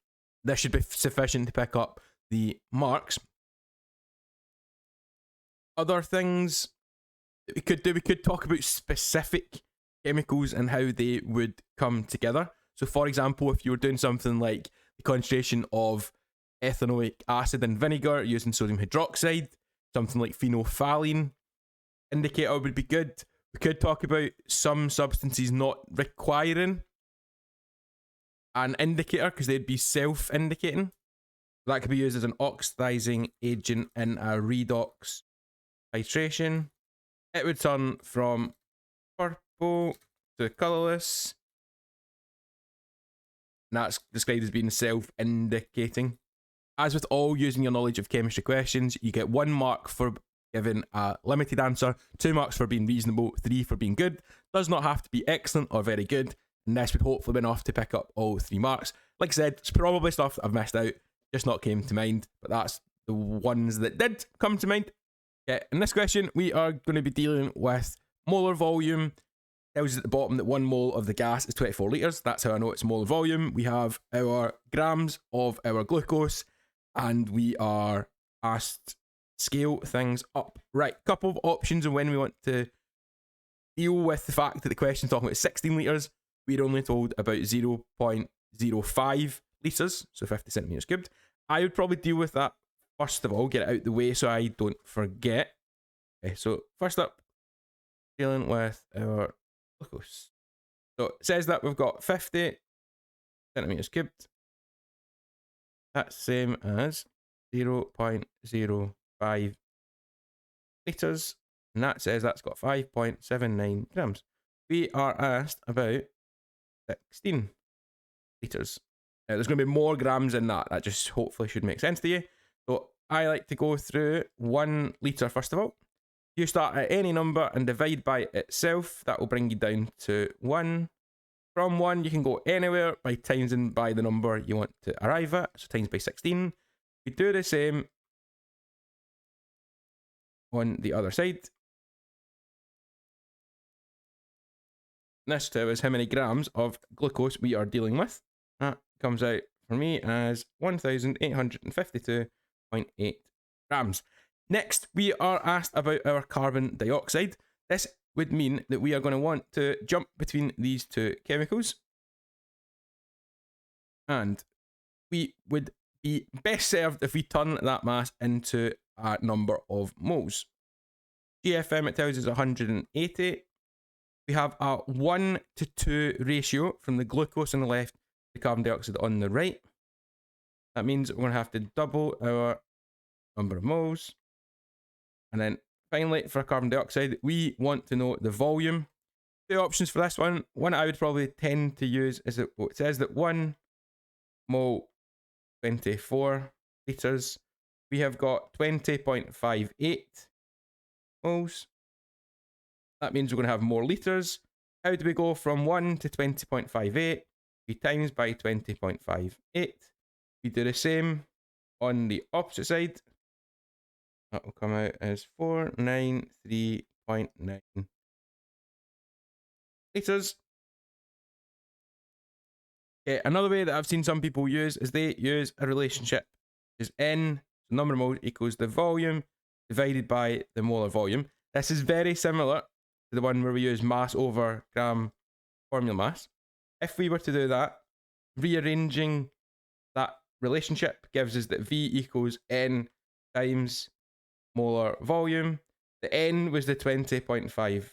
marks. Other things that we could do, we could talk about specific chemicals and how they would come together. So for example, if you were doing something like the concentration of ethanoic acid in vinegar using sodium hydroxide, something like phenolphthalein indicator would be good. We could talk about some substances not requiring an indicator because they'd be self-indicating. That could be used as an oxidizing agent in a redox titration. It would turn from purple to colourless. And that's described as being self-indicating. As with all using your knowledge of chemistry questions, you get 1 mark for giving a limited answer, 2 marks for being reasonable, 3 for being good. Does not have to be excellent or very good, and this would hopefully be enough to pick up all 3 marks. Like I said, it's probably stuff that I've missed out, just not came to mind, but that's the ones that did come to mind. Okay, in this question, we are going to be dealing with molar volume. Tells us at the bottom that 1 mole of the gas is 24 litres. That's how I know it's molar volume. We have our grams of our glucose, and we are asked scale things up. Right, couple of options on when we want to deal with the fact that the question's talking about 16 litres. We're only told about 0.05 litres, so 50 centimetres cubed. I would probably deal with that first of all, get it out the way so I don't forget. Okay, so first up, dealing with our glucose. So it says that we've got 50 centimetres cubed. That's the same as 0.05 litres, and that says that's got 5.79 grams. We are asked about 16 litres. Now, there's going to be more grams in that. That just hopefully should make sense to you. So I like to go through 1 litre first of all. You start at any number and divide by itself. That will bring you down to 1. From 1, you can go anywhere by timesing by the number you want to arrive at. So times by 16. We do the same on the other side. This tells us how many grams of glucose we are dealing with. That comes out for me as 1,852.8 grams. Next, we are asked about our carbon dioxide. This would mean that we are going to want to jump between these 2 chemicals. And we would be best served if we turn that mass into a number of moles. GFM, it tells us 180. We have a 1 to 2 ratio from the glucose on the left to the carbon dioxide on the right. That means we're going to have to double our number of moles. And then finally, for carbon dioxide, we want to know the volume. 2 options for this one. One I would probably tend to use is that it says that 1 mole 24 litres. We have got 20.58 moles. That means we're going to have more litres. How do we go from 1 to 20.58? We times by 20.58. We do the same on the opposite side. That will come out as 493.9 litres. Okay, another way that I've seen some people use is they use a relationship. Is N, the number of moles, equals the volume divided by the molar volume. This is very similar to the one where we use mass over gram formula mass. If we were to do that, rearranging that relationship gives us that V equals N times molar volume. The N was the 20.58.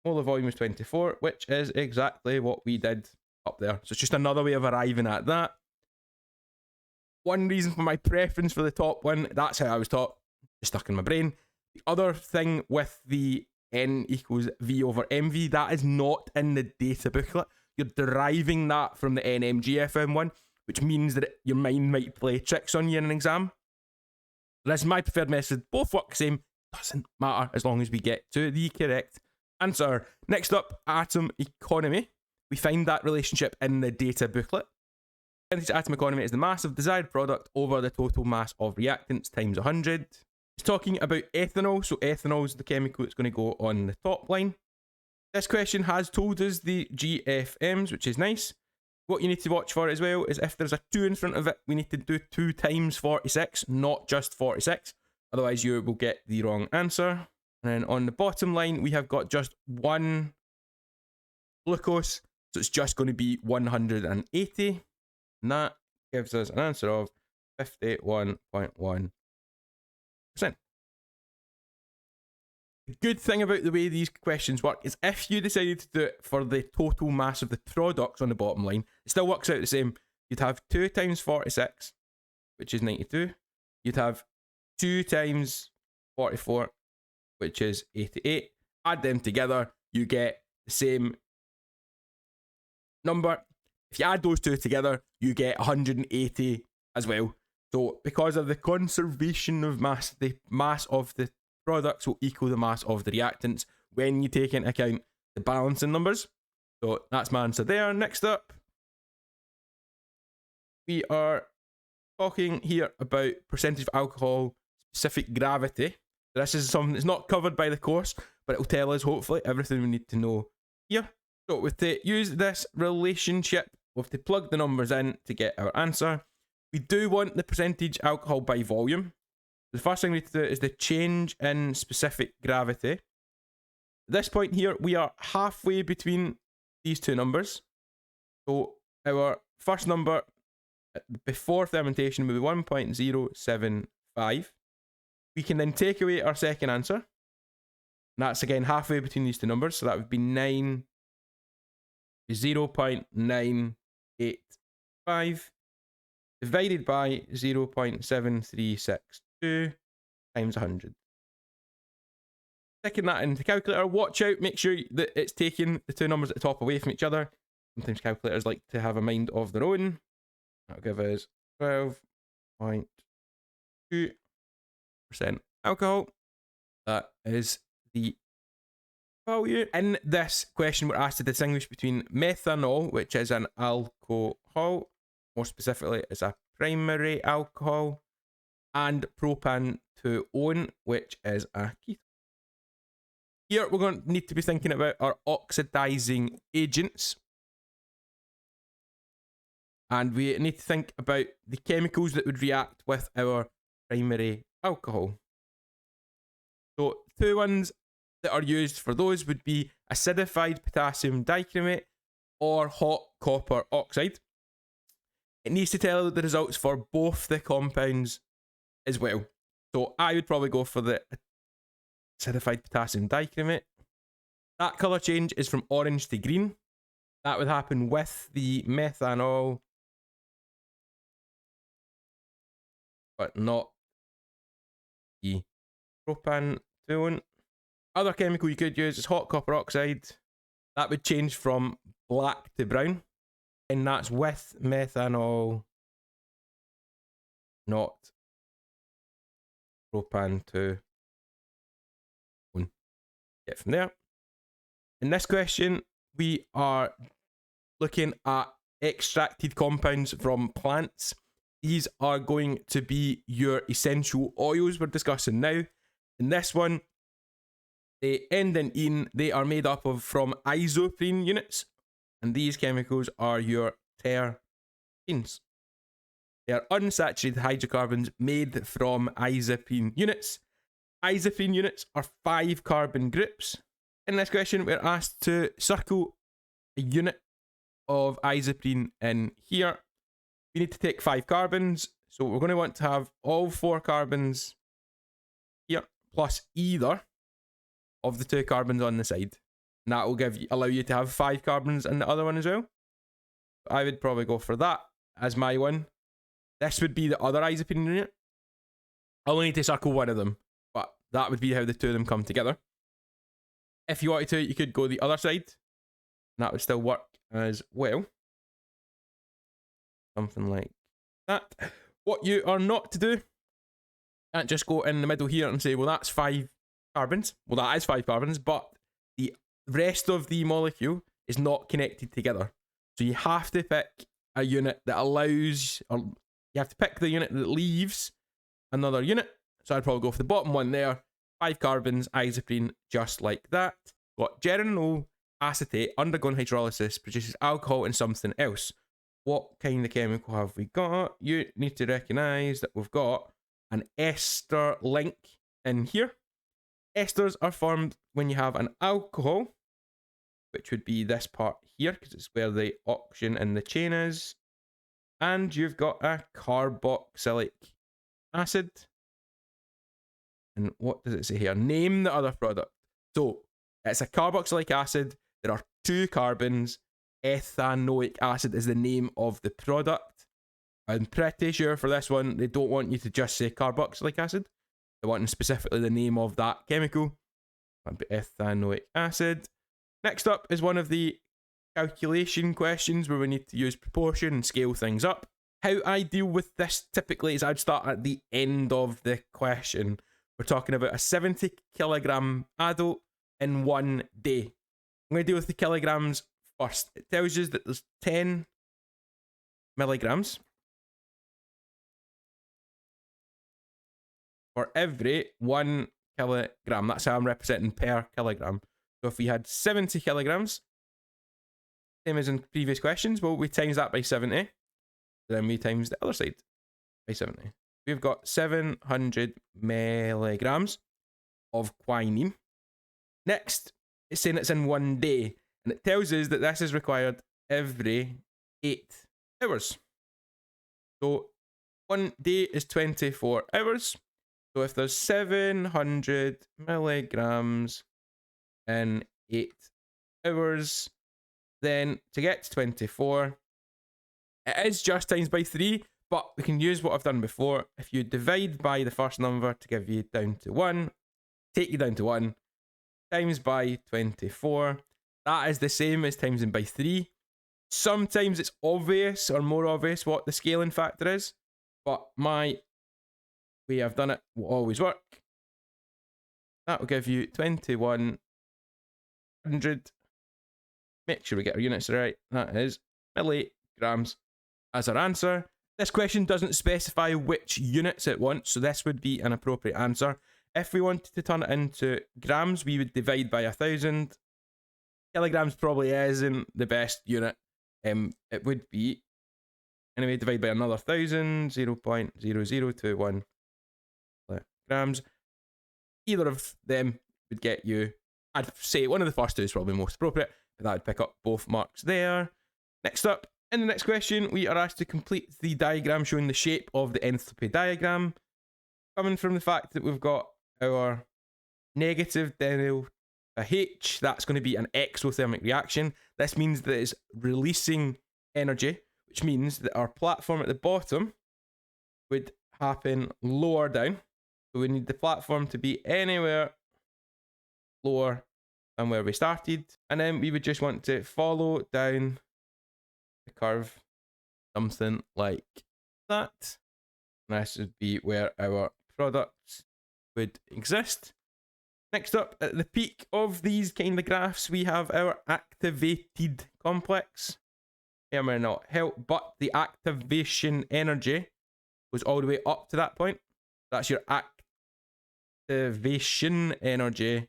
Molar volume was 24, which is exactly what we did up there. So it's just another way of arriving at that. One reason for my preference for the top one, that's how I was taught, just stuck in my brain. The other thing with the N equals V over MV, that is not in the data booklet. You're deriving that from the NMGFM one, which means that your mind might play tricks on you in an exam. This is my preferred method. Both work the same. Doesn't matter as long as we get to the correct answer. Next up, atom economy. We find that relationship in the data booklet. Percentage atom economy is the mass of desired product over the total mass of reactants times 100. It's talking about ethanol, so ethanol is the chemical that's going to go on the top line. This question has told us the GFMs, which is nice. What you need to watch for as well is if there's a 2 in front of it, we need to do 2 times 46, not just 46. Otherwise, you will get the wrong answer. And then on the bottom line, we have got just 1 glucose, so it's just going to be 180. And that gives us an answer of 51.1%. The good thing about the way these questions work is if you decided to do it for the total mass of the products on the bottom line, it still works out the same. You'd have 2 times 46, which is 92. You'd have 2 times 44, which is 88. Add them together, you get the same number. If you add those 2 together, you get 180 as well. So because of the conservation of mass, the mass of the products will equal the mass of the reactants when you take into account the balancing numbers. So that's my answer there. Next up, we are talking here about percentage of alcohol, specific gravity. This is something that's not covered by the course, but it will tell us hopefully everything we need to know here. So with to use this relationship, we have to plug the numbers in to get our answer. We do want the percentage alcohol by volume. The first thing we need to do is the change in specific gravity. At this point here, we are halfway between these 2 numbers. So our first number before fermentation will be 1.075. We can then take away our second answer. And that's again halfway between these 2 numbers. So that would be 0.985 divided by 0.7362 times 100. Sticking that into the calculator, watch out, make sure that it's taking the 2 numbers at the top away from each other. Sometimes calculators like to have a mind of their own. That'll give us 12.2% alcohol. That is the value. In this question, we're asked to distinguish between methanol, which is an alcohol, more specifically, it's a primary alcohol, and propan-2-one, which is a ketone. Here, we're going to need to be thinking about our oxidizing agents. And we need to think about the chemicals that would react with our primary alcohol. So, 2 ones that are used for those would be acidified potassium dichromate or hot copper oxide. It needs to tell the results for both the compounds as well. So I would probably go for the acidified potassium dichromate. That colour change is from orange to green. That would happen with the methanol, but not the propan-2-one. Other chemical you could use is hot copper oxide. That would change from black to brown. And that's with methanol, not propan-2-one. Get from there. In this question, we are looking at extracted compounds from plants. These are going to be your essential oils we're discussing now. In this one, they end in -ene. They are made up of from isoprene units. And these chemicals are your terpenes. They are unsaturated hydrocarbons made from isoprene units. Isoprene units are 5 carbon groups. In this question, we're asked to circle a unit of isoprene in here. We need to take 5 carbons. So we're going to want to have all 4 carbons here, plus either of the 2 carbons on the side. And that will allow you to have 5 carbons in the other one as well. I would probably go for that as my one. This would be the other isoprene unit. I only need to circle one of them, but that would be how the 2 of them come together. If you wanted to, you could go the other side, and that would still work as well. Something like that. What you are not to do, you can't just go in the middle here and say, well, that's 5 carbons. Well, that is 5 carbons, but the rest of the molecule is not connected together. So you have to pick a unit that allows, or you have to pick the unit that leaves another unit. So I'd probably go for the bottom one there. 5 carbons, isoprene, just like that. Got geranyl acetate undergoing hydrolysis produces alcohol and something else. What kind of chemical have we got? You need to recognise that we've got an ester link in here. Esters are formed when you have an alcohol, which would be this part here, because it's where the oxygen in the chain is. And you've got a carboxylic acid. And what does it say here? Name the other product. So it's a carboxylic acid. There are 2 carbons. Ethanoic acid is the name of the product. I'm pretty sure for this one, they don't want you to just say carboxylic acid. They want specifically the name of that chemical. That'd be ethanoic acid. Next up is one of the calculation questions where we need to use proportion and scale things up. How I deal with this typically is I'd start at the end of the question. We're talking about a 70 kilogram adult in 1 day. I'm going to deal with the kilograms first. It tells you that there's 10 milligrams for every 1 kilogram. That's how I'm representing per kilogram. So if we had 70 kilograms, same as in previous questions, well, we times that by 70. Then we times the other side by 70. We've got 700 milligrams of quinine. Next, it's saying it's in 1 day. And it tells us that this is required every 8 hours. So 1 day is 24 hours. So if there's 700 milligrams in 8 hours, then to get to 24, it is just times by 3, but we can use what I've done before. If you divide by the first number to give you down to 1, take you down to 1, times by 24, that is the same as timesing by 3. Sometimes it's obvious or more obvious what the scaling factor is, but my way I've done it will always work. That will give you 2100. Make sure we get our units right. That is milligrams as our answer. This question doesn't specify which units it wants, so this would be an appropriate answer. If we wanted to turn it into grams, we would divide by 1,000. Kilograms probably isn't the best unit. It would be, anyway, divide by another 1,000, 0.0021 grams. Either of them would get you, I'd say one of the first two is probably most appropriate, but that would pick up both marks there. Next up, in the next question, we are asked to complete the diagram showing the shape of the enthalpy diagram. Coming from the fact that we've got our negative delta H, that's going to be an exothermic reaction. This means that it's releasing energy, which means that our platform at the bottom would happen lower down. So we need the platform to be anywhere lower than where we started. And then we would just want to follow down the curve, something like that. And this would be where our products would exist. Next up, at the peak of these kind of graphs, we have our activated complex. Here may not help, but the activation energy goes all the way up to that point. That's your activation energy.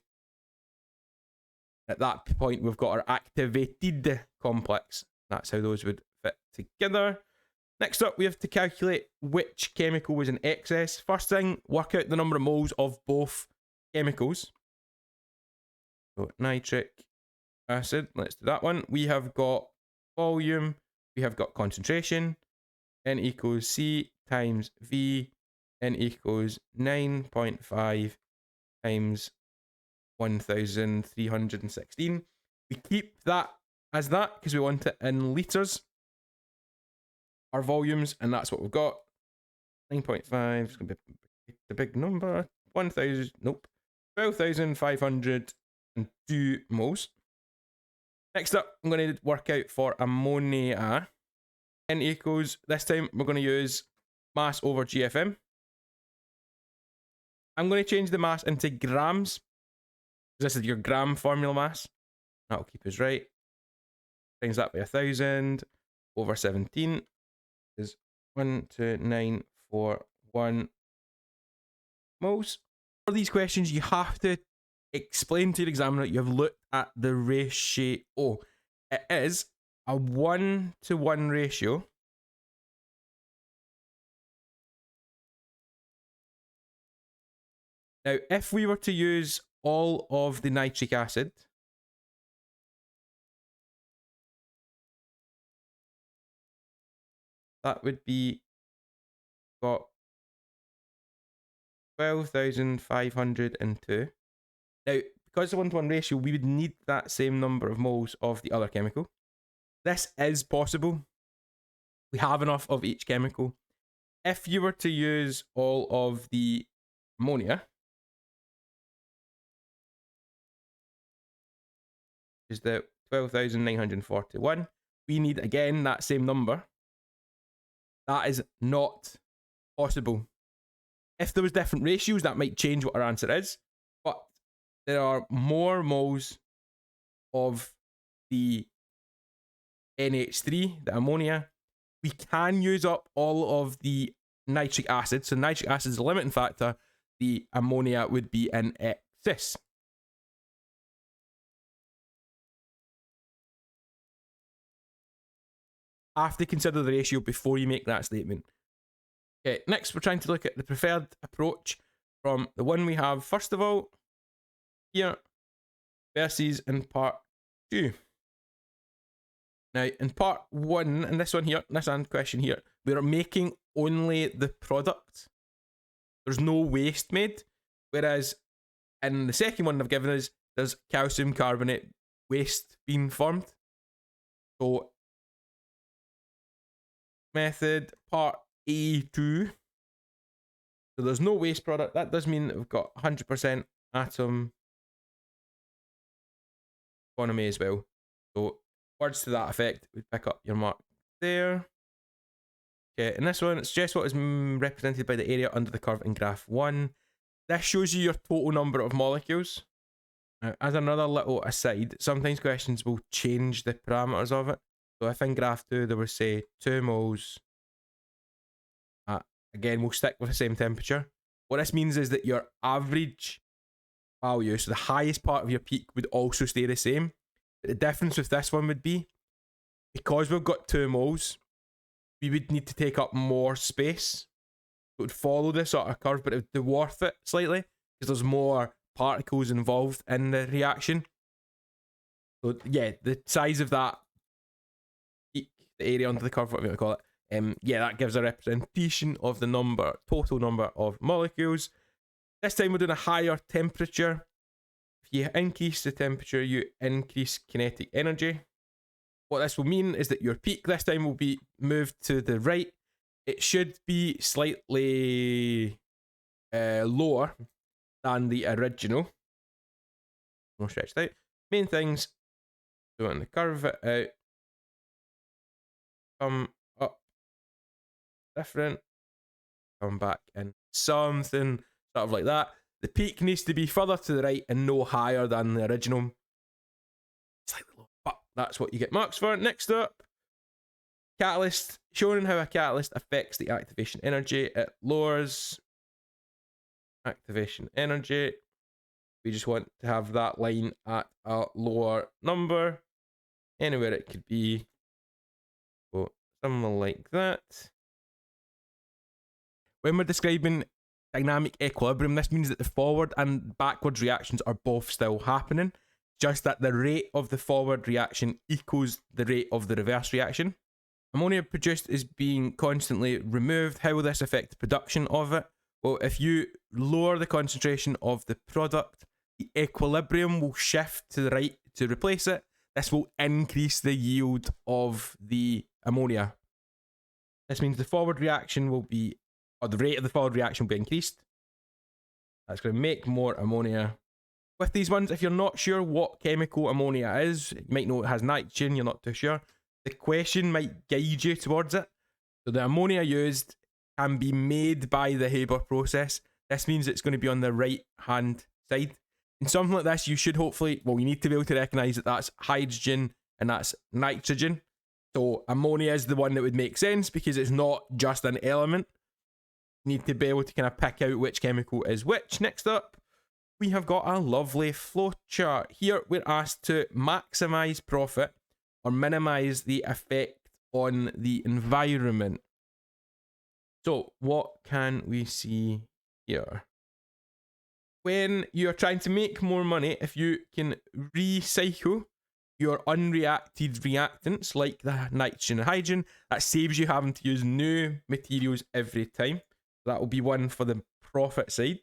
At that point, we've got our activated complex. That's how those would fit together. Next up, we have to calculate which chemical was in excess. First thing, work out the number of moles of both chemicals. So nitric acid, let's do that one. We have got volume, we have got concentration. N equals C times V. N equals 9.5 times 1,316. We keep that as that because we want it in litres. Our volumes, and that's what we've got. 9.5 is going to be a big number. 1,000, nope. 12,502 moles. Next up, I'm going to work out for ammonia. N equals, this time we're going to use mass over GFM. I'm going to change the mass into grams. This is your gram formula mass. That'll keep us right. times that by 1,000 over 17 is 12941 moles. For these questions, you have to explain to your examiner that you have looked at the ratio. It is a 1-to-1 ratio. Now, if we were to use all of the nitric acid, that would be got 12,502. Now, because of 1-to-1 ratio, we would need that same number of moles of the other chemical. This is possible. We have enough of each chemical. If you were to use all of the ammonia, which is the 12,941, we need again that same number. That is not possible. If there was different ratios, that might change what our answer is, but there are more moles of the NH3, the ammonia. We can use up all of the nitric acid. So nitric acid is a limiting factor. The ammonia would be in excess. Have to consider the ratio before you make that statement. Okay, next we're trying to look at the preferred approach from the one we have first of all here versus in part 2. Now in part 1, and this one here, this question here, we're making only the product. There's no waste made. Whereas in the second one they've given us, there's calcium carbonate waste being formed. So method part A2. So there's no waste product. That does mean that we've got 100% atom economy as well. So words to that effect would pick up your mark there. Okay, in this one, it's just what is represented by the area under the curve in graph 1. This shows you your total number of molecules. Now, as another little aside, sometimes questions will change the parameters of it. So if in graph 2 there was, say, 2 moles, again, we'll stick with the same temperature. What this means is that your average value, so the highest part of your peak, would also stay the same. But the difference with this one would be, because we've got 2 moles, we would need to take up more space. It would follow this sort of curve, but it would dwarf it slightly, because there's more particles involved in the reaction. So yeah, the size of that peak, the area under the curve, whatever you want to call it, yeah, that gives a representation of the total number of molecules. This time we're doing a higher temperature. If you increase the temperature, you increase kinetic energy. What this will mean is that your peak this time will be moved to the right. It should be slightly lower than the original. More stretched out. Main things, so on the curve it out, come up different, come back in something sort of like that. The peak needs to be further to the right and no higher than the original. Slightly low, but that's what you get marks for. Next up, catalyst, showing how a catalyst affects the activation energy. It lowers activation energy. We just want to have that line at a lower number. Anywhere it could be. So something like that. When we're describing dynamic equilibrium, this means that the forward and backwards reactions are both still happening, just that the rate of the forward reaction equals the rate of the reverse reaction. Ammonia produced is being constantly removed. How will this affect the production of it? Well, if you lower the concentration of the product, the equilibrium will shift to the right to replace it. This will increase the yield of the ammonia. This means the forward reaction will be, or the rate of the forward reaction will be increased. That's going to make more ammonia. With these ones, if you're not sure what chemical ammonia is, you might know it has nitrogen, you're not too sure, the question might guide you towards it. So the ammonia used can be made by the Haber process. This means it's going to be on the right hand side. In something like this, you should hopefully, well, you need to be able to recognise that that's hydrogen and that's nitrogen. So ammonia is the one that would make sense because it's not just an element. You need to be able to kind of pick out which chemical is which. Next up, we have got a lovely flowchart. Here we're asked to maximize profit or minimize the effect on the environment. So what can we see here? When you're trying to make more money, if you can recycle your unreacted reactants like the nitrogen and hydrogen, that saves you having to use new materials every time. That will be one for the profit side.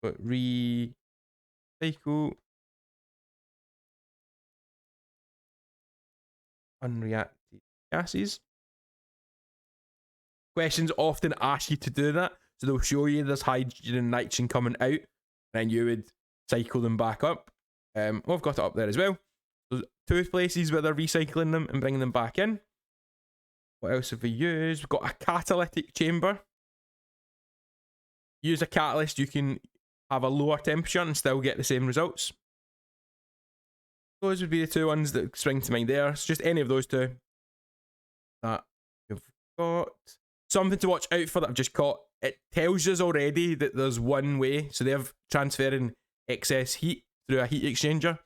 But recycle unreacted gases. Questions often ask you to do that. So they'll show you there's hydrogen and nitrogen coming out, and you would cycle them back up. I've got it up there as well. So two places where they're recycling them and bringing them back in. What else have we used? We've got a catalytic chamber. Use a catalyst, you can have a lower temperature and still get the same results. Those would be the two ones that spring to mind there. It's just any of those two that you've got. Something to watch out for that I've just caught. It tells us already that there's one way. So they're transferring excess heat through a heat exchanger.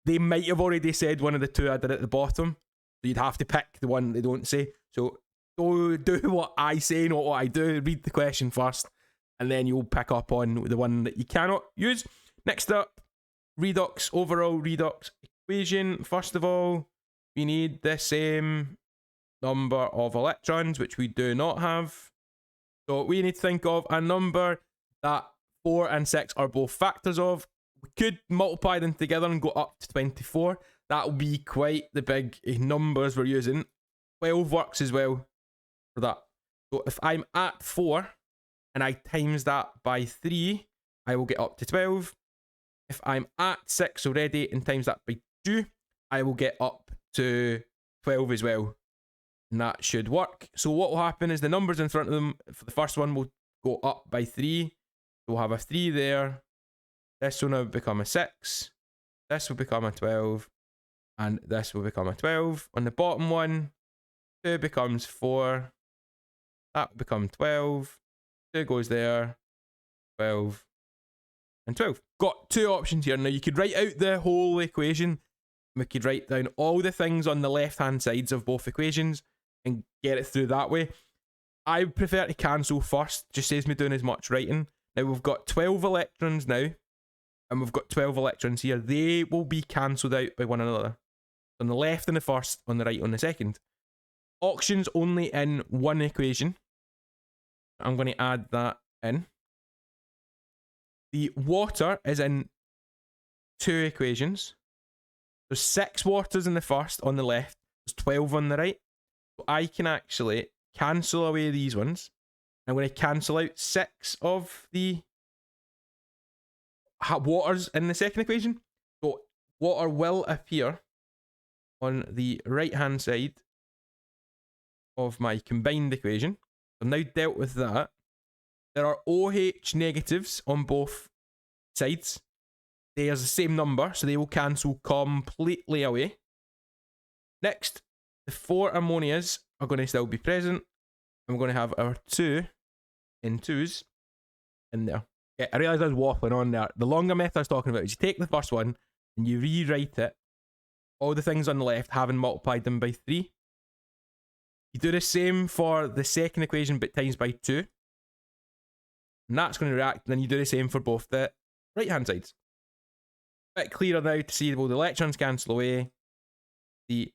They might have already said one of the two I did at the bottom. So you'd have to pick the one they don't say. So do what I say, not what I do. Read the question first, and then you'll pick up on the one that you cannot use. Next up, overall redox equation. First of all, we need the same number of electrons, which we do not have. So we need to think of a number that 4 and 6 are both factors of. We could multiply them together and go up to 24. That will be quite the big numbers we're using. 12 works as well for that. So if I'm at 4 and I times that by 3, I will get up to 12. If I'm at 6 already and times that by 2, I will get up to 12 as well. And that should work. So what will happen is the numbers in front of them for the first one will go up by 3. We'll have a 3 there. This will now become a 6. This will become a 12. And this will become a 12. On the bottom one, 2 becomes 4. That will become 12. 2 goes there. 12. And 12. Got two options here. Now you could write out the whole equation. We could write down all the things on the left-hand sides of both equations and get it through that way. I prefer to cancel first. Just saves me doing as much writing. Now we've got 12 electrons now. And we've got 12 electrons here. They will be cancelled out by one another. On the left on the first, on the right on the second. Oxygen's only in one equation. I'm going to add that in. The water is in 2 equations. There's 6 waters in the first on the left. There's 12 on the right. So I can actually cancel away these ones. I'm going to cancel out 6 of the waters in the second equation. So water will appear on the right hand side of my combined equation. I've now dealt with that. There are OH negatives on both sides. There's the same number, so they will cancel completely away. Next, the 4 ammonias are going to still be present. And we're going to have our 2 in 2s in there. Yeah, I realised I was waffling on there. The longer method I was talking about is you take the first one and you rewrite it. All the things on the left, having multiplied them by 3. You do the same for the second equation, but times by 2. And that's going to react. And then you do the same for both the right-hand sides. A bit clearer now to see, well, the electrons cancel away. The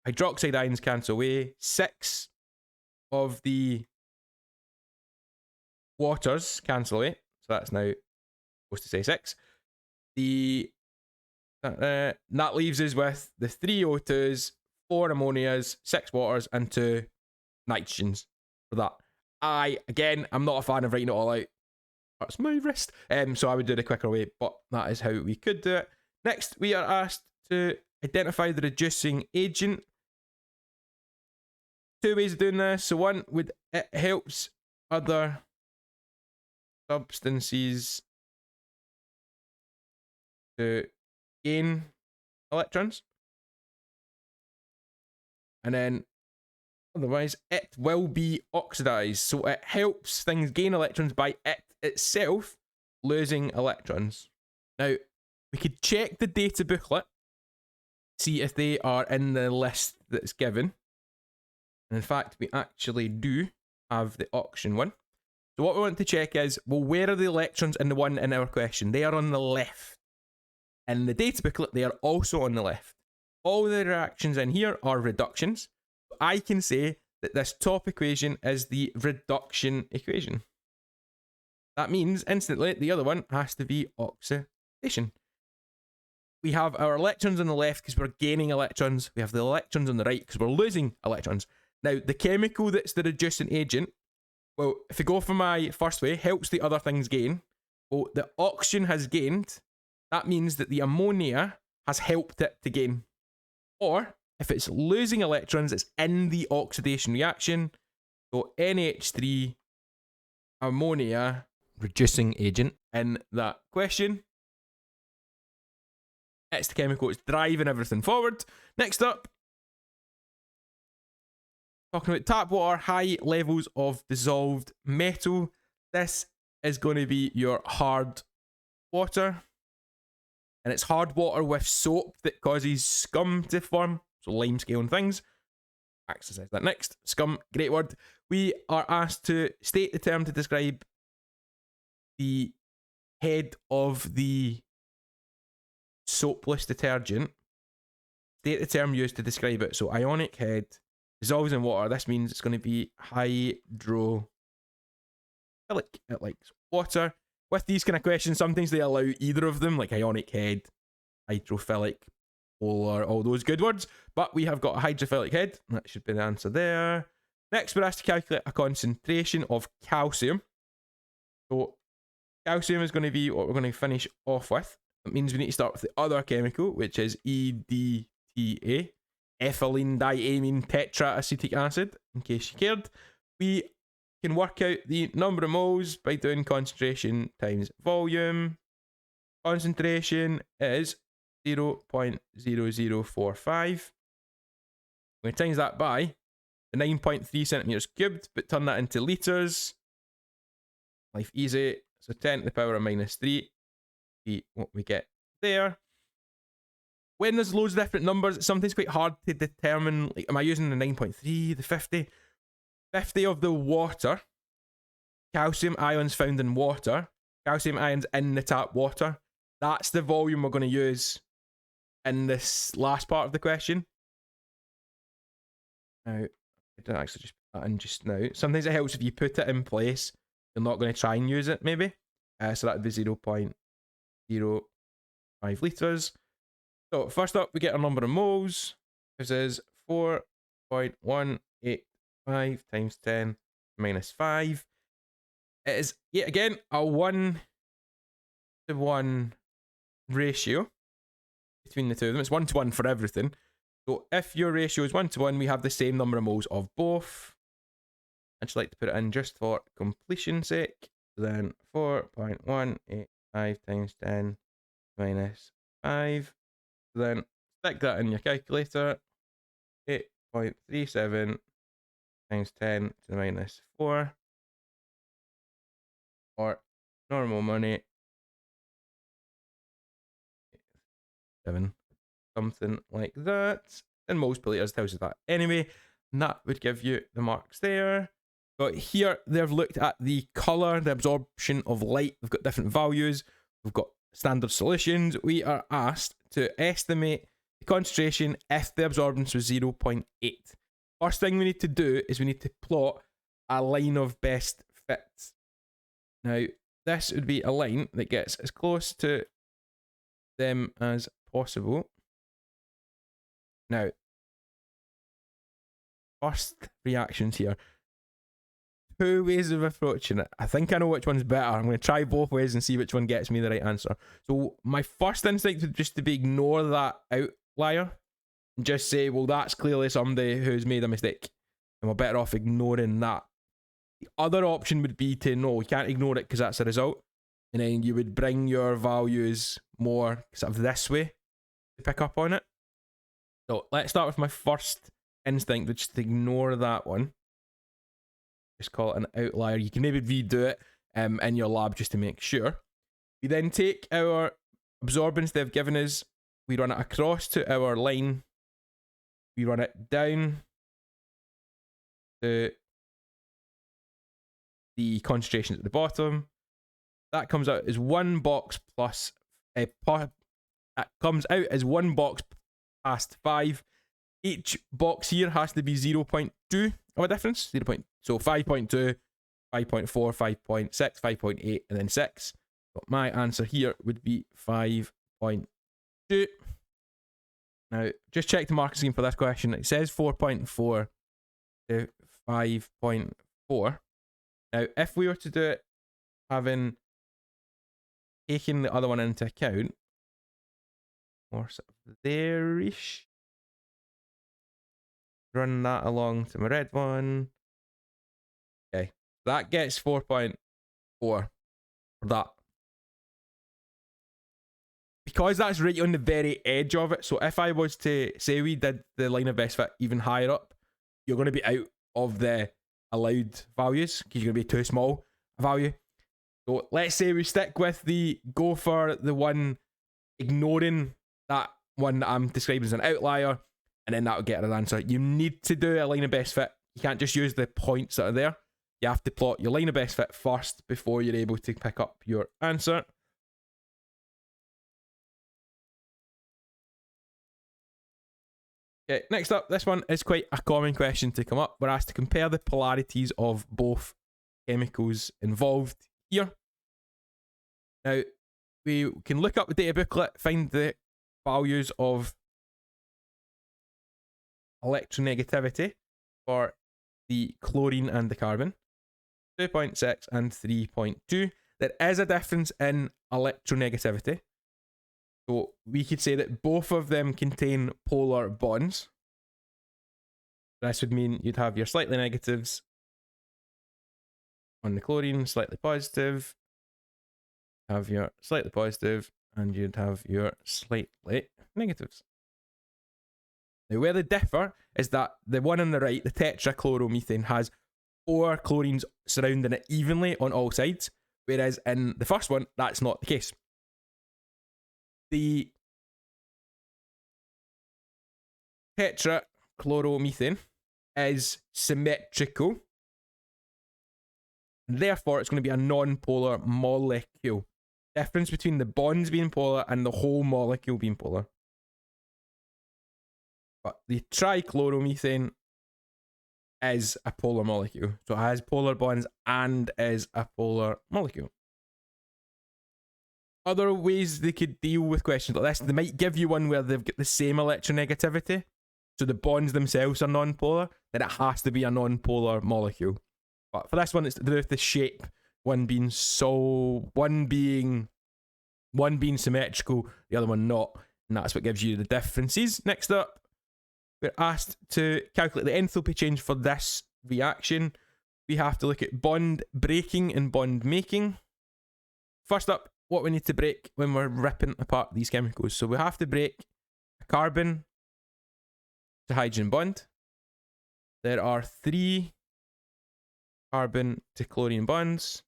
hydroxide ions cancel away. 6 of the waters cancel away. So that's now supposed to say 6. That leaves us with the 3 O2s, 4 ammonias, 6 waters, and 2 nitrogens for that. I'm not a fan of writing it all out. That's my wrist. So I would do the quicker way, but that is how we could do it. Next, we are asked to identify the reducing agent. 2 ways of doing this. So one, it helps other substances to gain electrons. And then otherwise, it will be oxidized. So it helps things gain electrons by it itself losing electrons. Now, we could check the data booklet, see if they are in the list that's given. And in fact, we actually do have the oxygen one. So what we want to check is, well, where are the electrons in the one in our question? They are on the left. In the data booklet, they are also on the left. All the reactions in here are reductions. I can say that this top equation is the reduction equation. That means instantly the other one has to be oxidation. We have our electrons on the left because we're gaining electrons. We have the electrons on the right because we're losing electrons. Now, the chemical that's the reducing agent, well, if we go for my first way, helps the other things gain. Well, the oxygen has gained. That means that the ammonia has helped it to gain. Or, if it's losing electrons, it's in the oxidation reaction. So, NH3, ammonia, reducing agent in that question. It's the chemical, it's driving everything forward. Next up, talking about tap water, high levels of dissolved metal. This is going to be your hard water. And it's hard water with soap that causes scum to form. So lime scale and things. Exercise that next. Scum, great word. We are asked to state the term to describe the head of the soapless detergent. State the term used to describe it. So ionic head, dissolves in water. This means it's going to be hydrophilic. It likes water. With these kind of questions, sometimes they allow either of them, like ionic head, hydrophilic, polar, all those good words. But we have got a hydrophilic head. That should be the answer there. Next, we're asked to calculate a concentration of calcium. So calcium is going to be what we're going to finish off with. That means we need to start with the other chemical, which is EDTA, ethylene diamine tetraacetic acid, in case you cared. We can work out the number of moles by doing concentration times volume. Concentration is 0.0045. We're going to times that by the 9.3 centimeters cubed, but turn that into litres. Life easy. So 10 to the power of minus 3. See what we get there. When there's loads of different numbers, it's sometimes quite hard to determine, like, am I using the 9.3, the 50? 50 of the water, calcium ions found in water, calcium ions in the tap water. That's the volume we're going to use in this last part of the question. Now, I didn't actually just put that in just now. Sometimes it helps if you put it in place. You're not going to try and use it, maybe. So that would be 0.05 litres. So first up, we get our number of moles. This is 4.185 times 10 minus 5. It is, yet again, a 1-to-1 ratio between the two of them. It's 1-to-1 for everything. So if your ratio is 1-to-1, we have the same number of moles of both. I'd just like to put it in just for completion's sake. Then 4.185 times 10 minus 5. Then stick that in your calculator. 8.37 times 10 to the minus 4. Or normal money. 7. Something like that. And most polluters tells us that anyway. And that would give you the marks there. But here they've looked at the colour, the absorption of light. We've got different values. We've got standard solutions. We are asked to estimate the concentration if the absorbance was 0.8. First thing we need to do is we need to plot a line of best fits. Now, this would be a line that gets as close to them as possible. Now, first reactions here. Two ways of approaching it. I think I know which one's better. I'm going to try both ways and see which one gets me the right answer. So my first instinct would just to be ignore that outlier and just say, well, that's clearly somebody who's made a mistake, and we're better off ignoring that. The other option would be to no, you can't ignore it because that's a result, and then you would bring your values more sort of this way to pick up on it. So let's start with my first instinct would just ignore that one. Just call it an outlier. You can maybe redo it in your lab just to make sure. We then take our absorbance they've given us, we run it across to our line, we run it down to the concentrations at the bottom. That comes out as one box plus that comes out as one box past 5. Each box here has to be 0.2 of a difference. So 5.2, 5.4, 5.6, 5.8, and then 6. So my answer here would be 5.2. Now, just check the marking scheme for this question. It says 4.4 to 5.4. Now, if we were to do it having taken the other one into account, or sort of there-ish, run that along to my red one. Okay, that gets 4.4 for that. Because that's right on the very edge of it, so if I was to say we did the line of best fit even higher up, you're going to be out of the allowed values because you're going to be too small a value. So let's say we stick with the go for the one ignoring that one that I'm describing as an outlier, and then that will get an answer. You need to do a line of best fit. You can't just use the points that are there. You have to plot your line of best fit first before you're able to pick up your answer. Okay, next up, this one is quite a common question to come up. We're asked to compare the polarities of both chemicals involved here. Now, we can look up the data booklet, find the values of electronegativity for the chlorine and the carbon, 2.6 and 3.2. There is a difference in electronegativity. So we could say that both of them contain polar bonds. This would mean you'd have your slightly negatives on the chlorine, slightly positive, have your slightly positive, and you'd have your slightly negatives. Now, where they differ is that the one on the right, the tetrachloromethane, has 4 chlorines surrounding it evenly on all sides, whereas in the first one, that's not the case. The tetrachloromethane is symmetrical, therefore it's going to be a non-polar molecule. Difference between the bonds being polar and the whole molecule being polar. But the trichloromethane is a polar molecule, so it has polar bonds and is a polar molecule. Other ways they could deal with questions like this, they might give you one where they've got the same electronegativity, so the bonds themselves are non-polar, then it has to be a non-polar molecule. But for this one, it's to do with the shape, one being symmetrical, the other one not, and that's what gives you the differences. Next up, we're asked to calculate the enthalpy change for this reaction. We have to look at bond breaking and bond making. First up, what we need to break when we're ripping apart these chemicals. So we have to break a carbon to hydrogen bond. There are 3 carbon to chlorine bonds.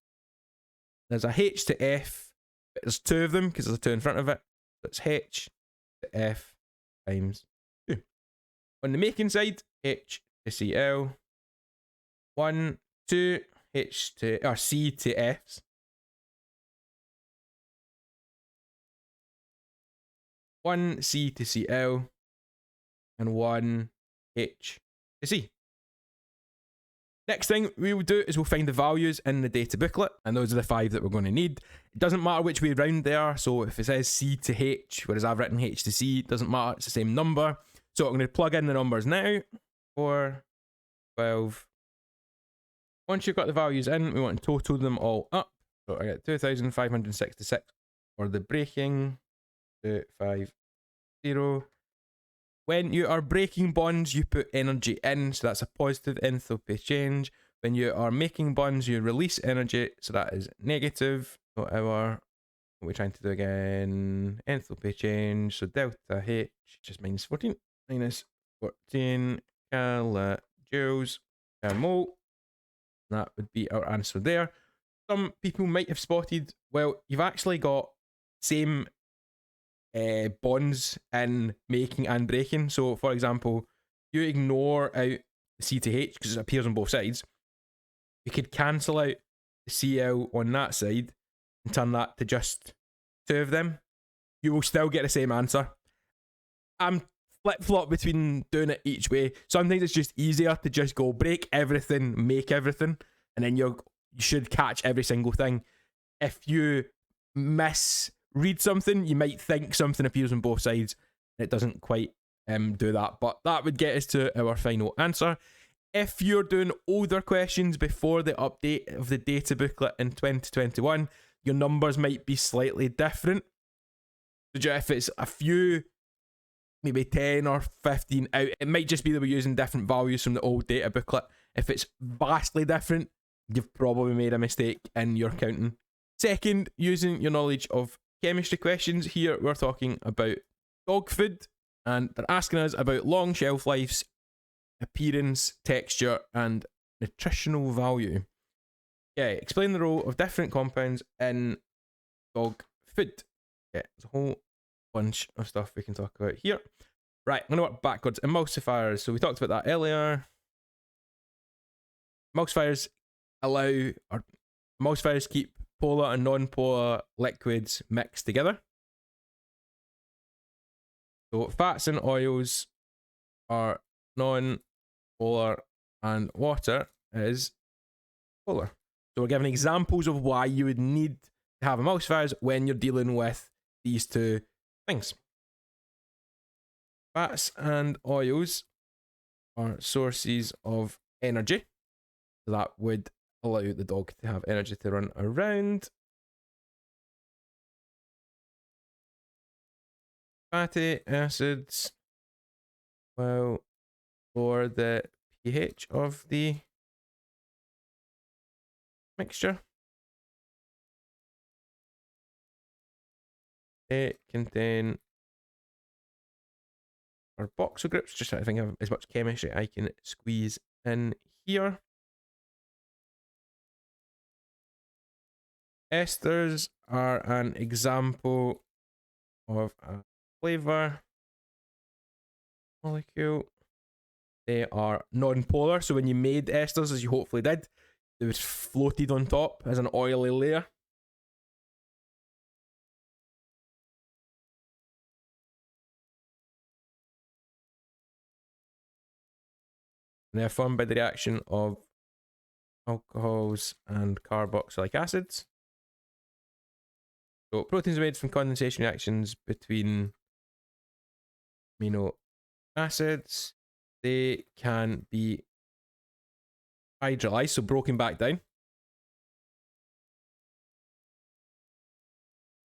There's a H to F, but there's 2 of them because there's a 2 in front of it. So it's H to F times 2. On the making side, H to Cl, 1, 2, C to Fs. 1 C to Cl, and 1 H to C. Next thing we will do is we'll find the values in the data booklet, and those are the 5 that we're going to need. It doesn't matter which way round they are, so if it says C to H, whereas I've written H to C, it doesn't matter, it's the same number. So I'm going to plug in the numbers now. 4, 12. Once you've got the values in, we want to total them all up. So I get 2,566 for the breaking. 250. When you are breaking bonds, you put energy in, so that's a positive enthalpy change. When you are making bonds, you release energy, so that is negative. So what are we trying to do again? Enthalpy change, so delta H, just minus 14. Minus 14 kilojoules per mole. That would be our answer there. Some people might have spotted, well, you've actually got same bonds in making and breaking. So, for example, you ignore out the C to H because it appears on both sides. You could cancel out the Cl on that side and turn that to just two of them. You will still get the same answer. I'm flip-flop between doing it each way. Sometimes it's just easier to just go break everything, make everything, and then you should catch every single thing. If you misread something, you might think something appears on both sides, and it doesn't quite do that. But that would get us to our final answer. If you're doing older questions before the update of the data booklet in 2021, your numbers might be slightly different. So if it's a few, maybe 10 or 15 out, it might just be that we're using different values from the old data booklet. If it's vastly different, you've probably made a mistake in your counting. Second, using your knowledge of chemistry questions. Here we're talking about dog food, and they're asking us about long shelf lives, appearance, texture, and nutritional value. Yeah, explain the role of different compounds in dog food. Yeah, there's a whole bunch of stuff we can talk about here. Right, I'm going to work backwards. Emulsifiers. So we talked about that earlier. Emulsifiers emulsifiers keep polar and non-polar liquids mixed together. So fats and oils are non-polar and water is polar. So we're giving examples of why you would need to have emulsifiers when you're dealing with these two things. Fats and oils are sources of energy. So that would allow the dog to have energy to run around. Fatty acids will lower the pH of the mixture. They contain carboxyl groups. Just trying to think of as much chemistry I can squeeze in here. Esters are an example of a flavor molecule. They are non-polar, so when you made esters, as you hopefully did, they was floated on top as an oily layer. And they are formed by the reaction of alcohols and carboxylic acids. So proteins are made from condensation reactions between amino acids. They can be hydrolyzed, so broken back down.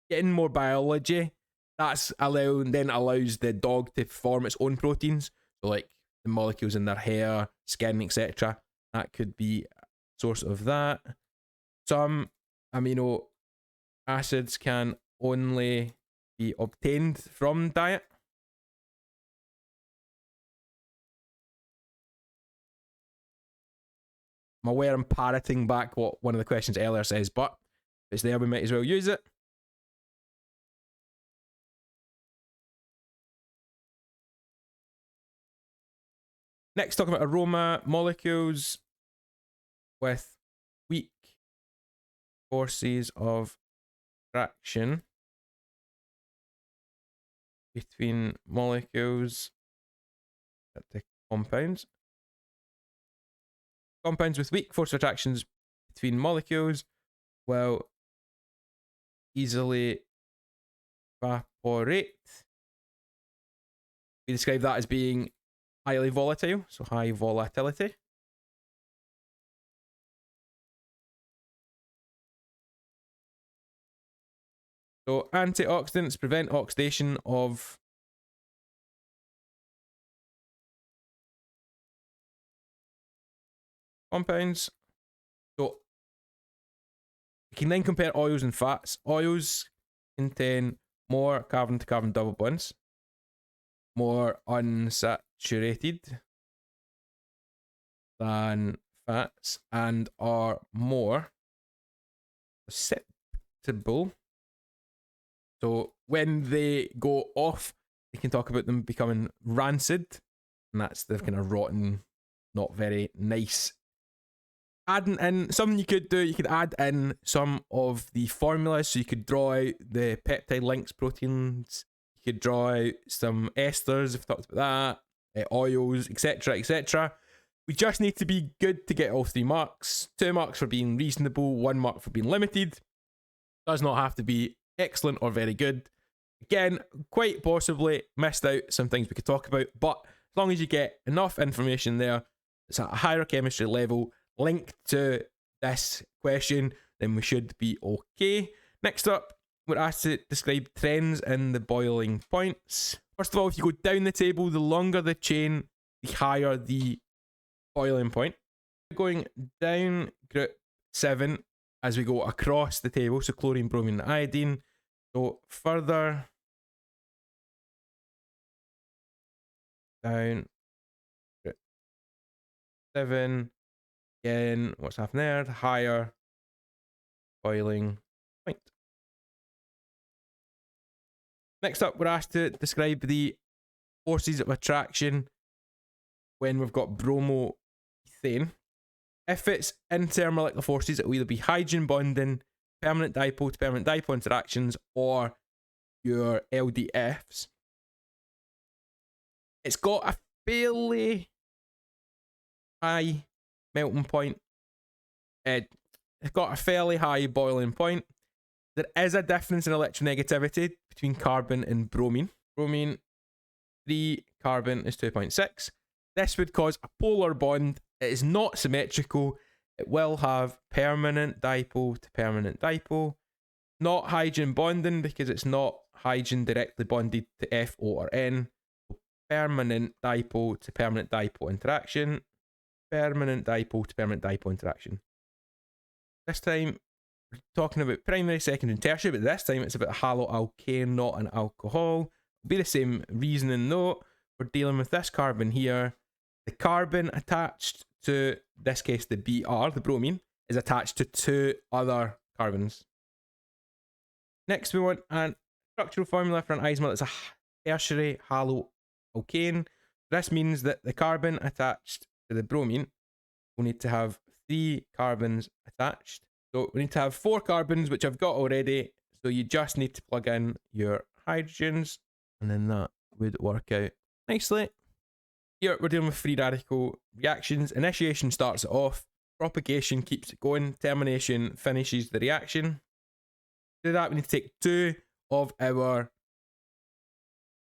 Getting more biology, that's then allows the dog to form its own proteins. So like the molecules in their hair, skin, etc. That could be a source of that. Some amino acids can only be obtained from diet. I'm aware I'm parroting back what one of the questions earlier says, but if it's there, we might as well use it. Next, talking about aroma molecules with weak forces of attraction between molecules at the compounds. Compounds with weak force of attractions between molecules will easily evaporate. We describe that as being highly volatile, so high volatility. So antioxidants prevent oxidation of compounds. So we can then compare oils and fats. Oils contain more carbon-to-carbon double bonds, more unsaturated than fats and are more susceptible. So when they go off, we can talk about them becoming rancid, and that's the kind of rotten, not very nice. Adding in something you could do, you could add in some of the formulas. So you could draw out the peptide links, proteins. You could draw out some esters, if we talked about that, oils, etc., etc. We just need to be good to get all 3 marks. 2 marks for being reasonable, 1 mark for being limited. Does not have to be excellent or very good. Again, quite possibly missed out some things we could talk about, but as long as you get enough information there, it's at a higher chemistry level linked to this question, then we should be okay. Next up, we're asked to describe trends in the boiling points. First of all, if you go down the table, the longer the chain, the higher the boiling point. Going down group 7 as we go across the table, so chlorine, bromine, and iodine. So further down group 7, again, what's happening there? The higher boiling point. Next up, we're asked to describe the forces of attraction when we've got bromoethane. If it's intermolecular forces, it will either be hydrogen bonding, permanent dipole to permanent dipole interactions, or your LDFs. It's got a fairly high melting point. It's got a fairly high boiling point. There is a difference in electronegativity between carbon and bromine. Bromine 3, carbon is 2.6. This would cause a polar bond. It is not symmetrical. It will have permanent dipole to permanent dipole. Not hydrogen bonding because it's not hydrogen directly bonded to F, O, or N. Permanent dipole to permanent dipole interaction. Permanent dipole to permanent dipole interaction. This time, we're talking about primary, secondary, and tertiary, but this time it's about a haloalkane, not an alcohol. It'll be the same reasoning though. We're dealing with this carbon here. The carbon attached to, this case, the Br, the bromine, is attached to 2 other carbons. Next, we want a structural formula for an isomer that's a tertiary haloalkane. This means that the carbon attached to the bromine will need to have 3 carbons attached. So we need to have 4 carbons, which I've got already. So you just need to plug in your hydrogens, and then that would work out nicely. Here we're dealing with free radical reactions. Initiation starts it off. Propagation keeps it going. Termination finishes the reaction. To do that, we need to take 2 of our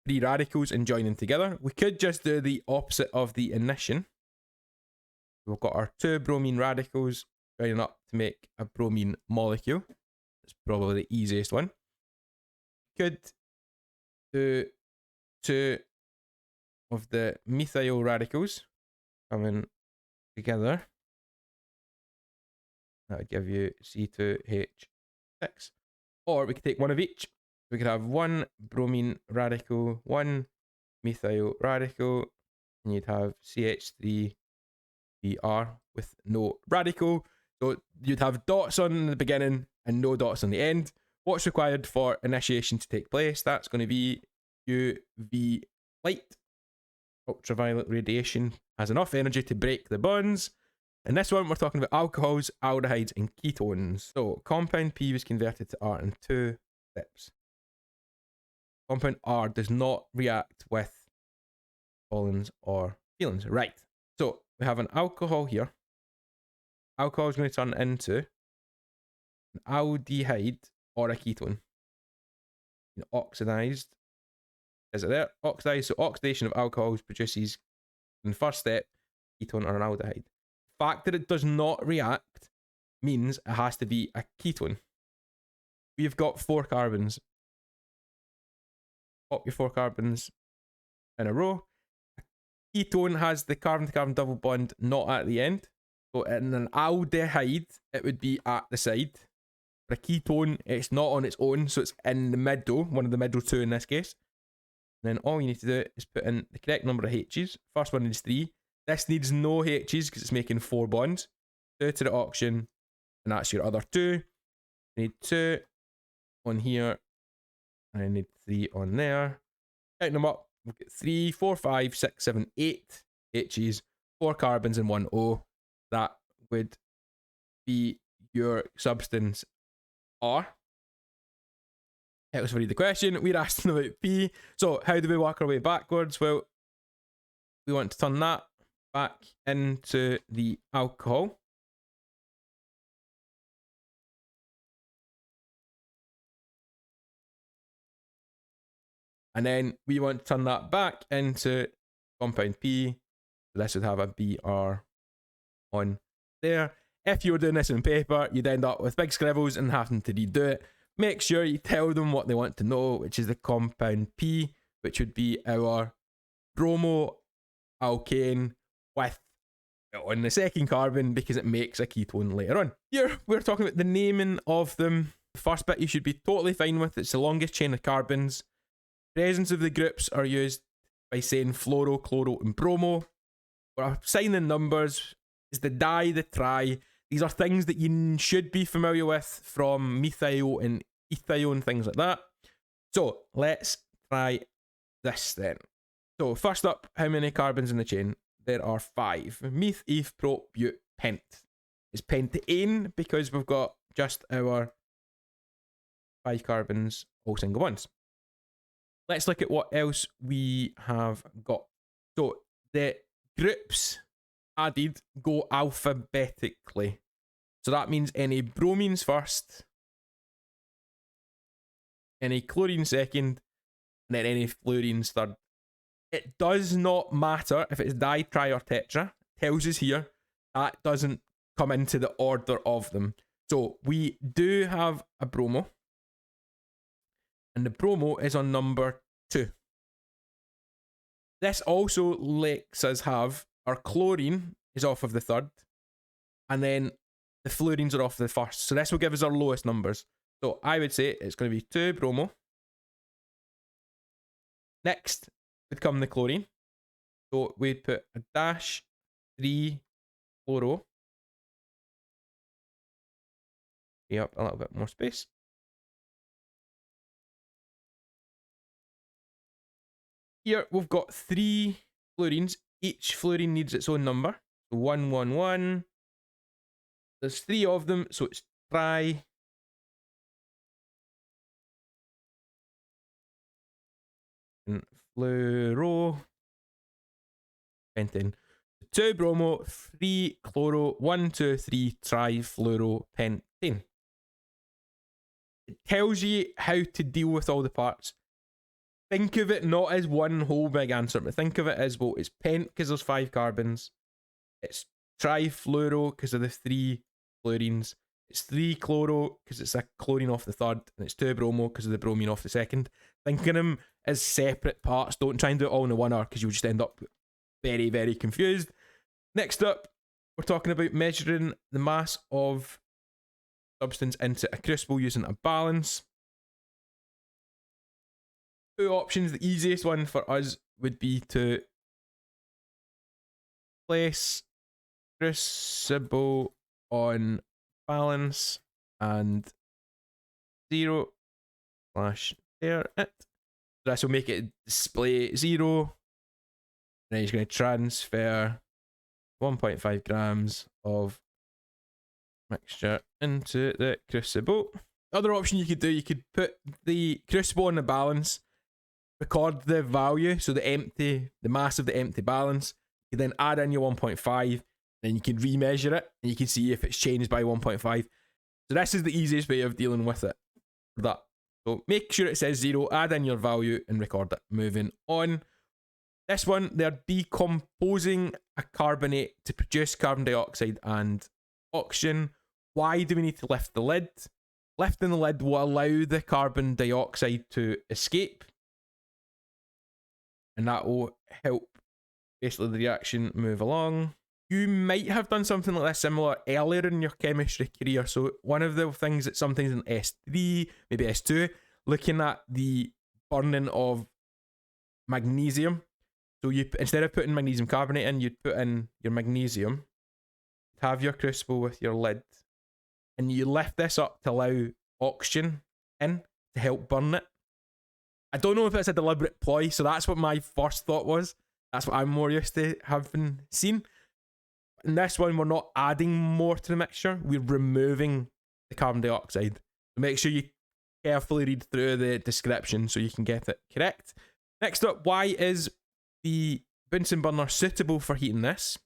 free radicals and join them together. We could just do the opposite of the ignition. We've got our 2 bromine radicals joining up to make a bromine molecule. It's probably the easiest one. Could do 2 of the methyl radicals coming together. That would give you C2H6. Or we could take 1 of each. We could have 1 bromine radical, 1 methyl radical, and you'd have CH3Br with no radical. So you'd have dots on the beginning and no dots on the end. What's required for initiation to take place? That's going to be UV light. Ultraviolet radiation has enough energy to break the bonds. In this one, we're talking about alcohols, aldehydes, and ketones. So compound P was converted to R in 2 steps. Compound R does not react with polens or phenolens. Right. So we have an alcohol here. Alcohol is going to turn into an aldehyde or a ketone. Oxidized. Is it there? Oxidized. So oxidation of alcohols produces, in the first step, ketone or an aldehyde. The fact that it does not react means it has to be a ketone. We've got 4 carbons. Pop your 4 carbons in a row. A ketone has the carbon-to-carbon double bond not at the end. So in an aldehyde, it would be at the side. For a ketone, it's not on its own, so it's in the middle, one of the middle 2 in this case. And then all you need to do is put in the correct number of H's. First one is 3. This needs no H's because it's making 4 bonds. 2 to the oxygen, and that's your other 2. I need 2 on here, and I need 3 on there. Counting them up, we'll get 3, 4, 5, 6, 7, 8 H's, 4 carbons, and 1 O. That would be your substance R. Let's read the question. We're asking about P. So how do we work our way backwards? Well, we want to turn that back into the alcohol. And then we want to turn that back into compound P. So this would have a BR on there. If you were doing this on paper, you'd end up with big scribbles and having to redo it. Make sure you tell them what they want to know, which is the compound P, which would be our bromo alkane with on the second carbon because it makes a ketone later on. Here we're talking about the naming of them. The first bit you should be totally fine with. It's the longest chain of carbons. Presence of the groups are used by saying fluoro, chloro, and bromo. We're assigning numbers. Is the di, the tri. These are things that you should be familiar with from methyl and ethyl and things like that. So let's try this then. So first up, how many carbons in the chain? There are 5. Meth, eth, prop, but, pent. It's pentane because we've got just our 5 carbons, all single ones. Let's look at what else we have got. So the groups added go alphabetically. So that means any bromines first, any chlorine second, and then any fluorines third. It does not matter if it's di, tri, or tetra. It tells us here that doesn't come into the order of them. So we do have a bromo, and the bromo is on number 2. This also lets us have our chlorine is off of the third, and then the fluorines are off the first. So this will give us our lowest numbers. So I would say it's going to be 2 bromo. Next would come the chlorine. So we'd put a dash 3 chloro. Yep, a little bit more space. Here we've got 3 fluorines. Each fluorine needs its own number. So 1, 1, 1. There's 3 of them, so it's tri. And fluoro. Pentane. 2 bromo, 3 chloro, 1, 2, 3 trifluoropentane. It tells you how to deal with all the parts. Think of it not as one whole big answer, but think of it as, well, it's pent because there's 5 carbons. It's trifluoro because of the 3 fluorines. It's 3 chloro because it's a chlorine off the third, and it's 2 bromo because of the bromine off the second. Think of them as separate parts. Don't try and do it all in the one hour because you'll just end up very, very confused. Next up, we're talking about measuring the mass of substance into a crucible using a balance. 2 options. The easiest one for us would be to place crucible on balance and 0 / there it. So this will make it display 0. And then he's going to transfer 1.5 grams of mixture into the crucible. Other option you could do, you could put the crucible on the balance, record the value, so the mass of the empty balance. You then add in your 1.5, then you can remeasure it, and you can see if it's changed by 1.5. So this is the easiest way of dealing with it. That. So make sure it says 0, add in your value, and record it. Moving on. This one, they're decomposing a carbonate to produce carbon dioxide and oxygen. Why do we need to lift the lid? Lifting the lid will allow the carbon dioxide to escape, and that will help basically the reaction move along. You might have done something like this similar earlier in your chemistry career. So one of the things that sometimes in S3, maybe S2, looking at the burning of magnesium. So you, instead of putting magnesium carbonate in, you'd put in your magnesium, have your crucible with your lid, and you lift this up to allow oxygen in to help burn it. I don't know if it's a deliberate ploy, so that's what my first thought was. That's what I'm more used to having seen. In this one, we're not adding more to the mixture, we're removing the carbon dioxide. So make sure you carefully read through the description so you can get it correct. Next up, why is the Bunsen burner suitable for heating this?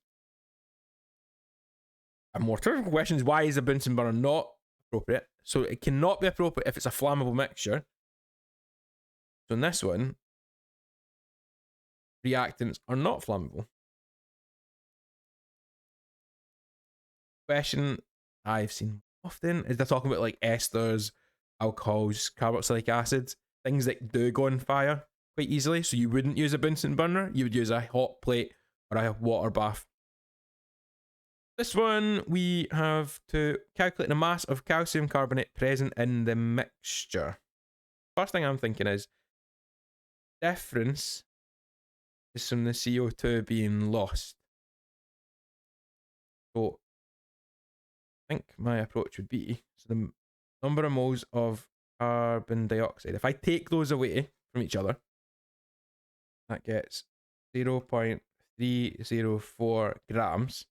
A more trivial question is, why is a Bunsen burner not appropriate? So it cannot be appropriate if it's a flammable mixture. So in this one, reactants are not flammable. Question I've seen often is they're talking about like esters, alcohols, carboxylic acids, things that do go on fire quite easily. So you wouldn't use a Bunsen burner, you would use a hot plate or a water bath. This one, we have to calculate the mass of calcium carbonate present in the mixture. First thing I'm thinking is, difference is from the CO2 being lost. So I think my approach would be, so the number of moles of carbon dioxide, if I take those away from each other, that gets 0.304 grams.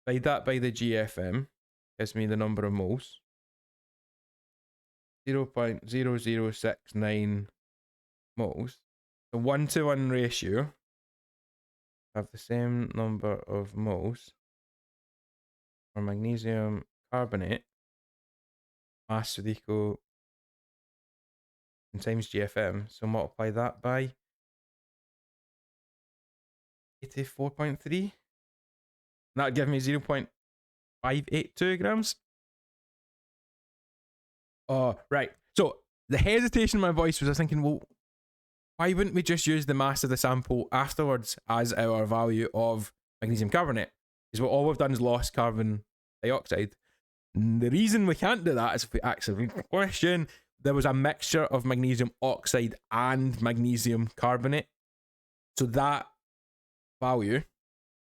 Divide that by the GFM, gives me the number of moles. 0.0069 moles. The 1-to-1 ratio have the same number of moles for magnesium carbonate. Mass would equal times GFM. So multiply that by 84.3. That would give me 0.582 grams. Oh, right. So the hesitation in my voice was, I was thinking, well, why wouldn't we just use the mass of the sample afterwards as our value of magnesium carbonate? Because all we've done is lost carbon dioxide. And the reason we can't do that is if we actually question, there was a mixture of magnesium oxide and magnesium carbonate. So that value,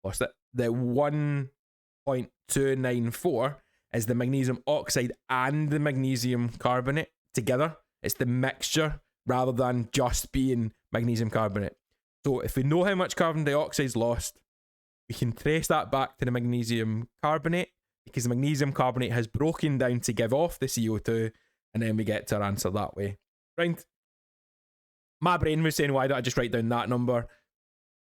lost it, the 1.294 is the magnesium oxide and the magnesium carbonate together. It's the mixture rather than just being magnesium carbonate. So if we know how much carbon dioxide is lost, we can trace that back to the magnesium carbonate, because the magnesium carbonate has broken down to give off the CO2, and then we get to our answer that way. Right? My brain was saying, why don't I just write down that number?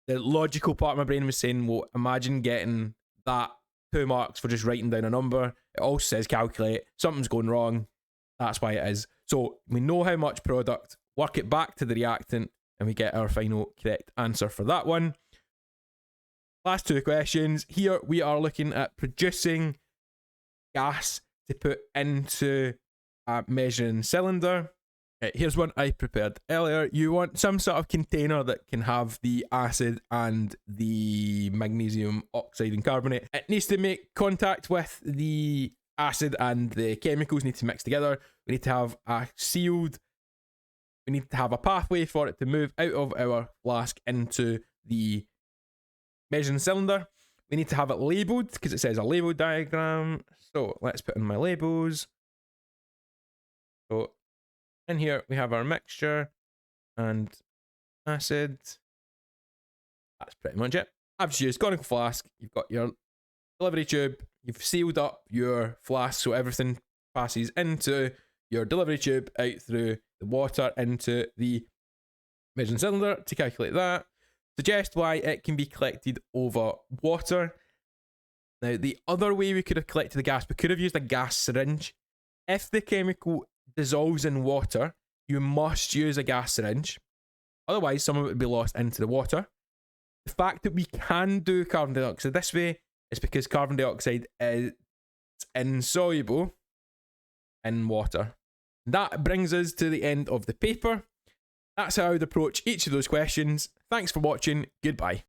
The logical part of my brain was saying, well, imagine getting that 2 marks for just writing down a number. It also says calculate. Something's going wrong. That's why it is. So we know how much product, work it back to the reactant, and we get our final correct answer for that one. Last 2 questions. Here we are looking at producing gas to put into a measuring cylinder. Okay, here's one I prepared earlier. You want some sort of container that can have the acid and the magnesium oxide and carbonate. It needs to make contact with the acid, and the chemicals need to mix together. We need to have a sealed, we need to have a pathway for it to move out of our flask into the measuring cylinder. We need to have it labelled, because it says a label diagram. So let's put in my labels. So in here we have our mixture and acid. That's pretty much it. I've just used conical flask. You've got your delivery tube. You've sealed up your flask so everything passes into your delivery tube, out through the water into the measuring cylinder to calculate that. Suggest why it can be collected over water. Now, the other way we could have collected the gas, we could have used a gas syringe. If the chemical dissolves in water, you must use a gas syringe. Otherwise, some of it would be lost into the water. The fact that we can do carbon dioxide this way is because carbon dioxide is insoluble in water. That brings us to the end of the paper. That's how I would approach each of those questions. Thanks for watching. Goodbye.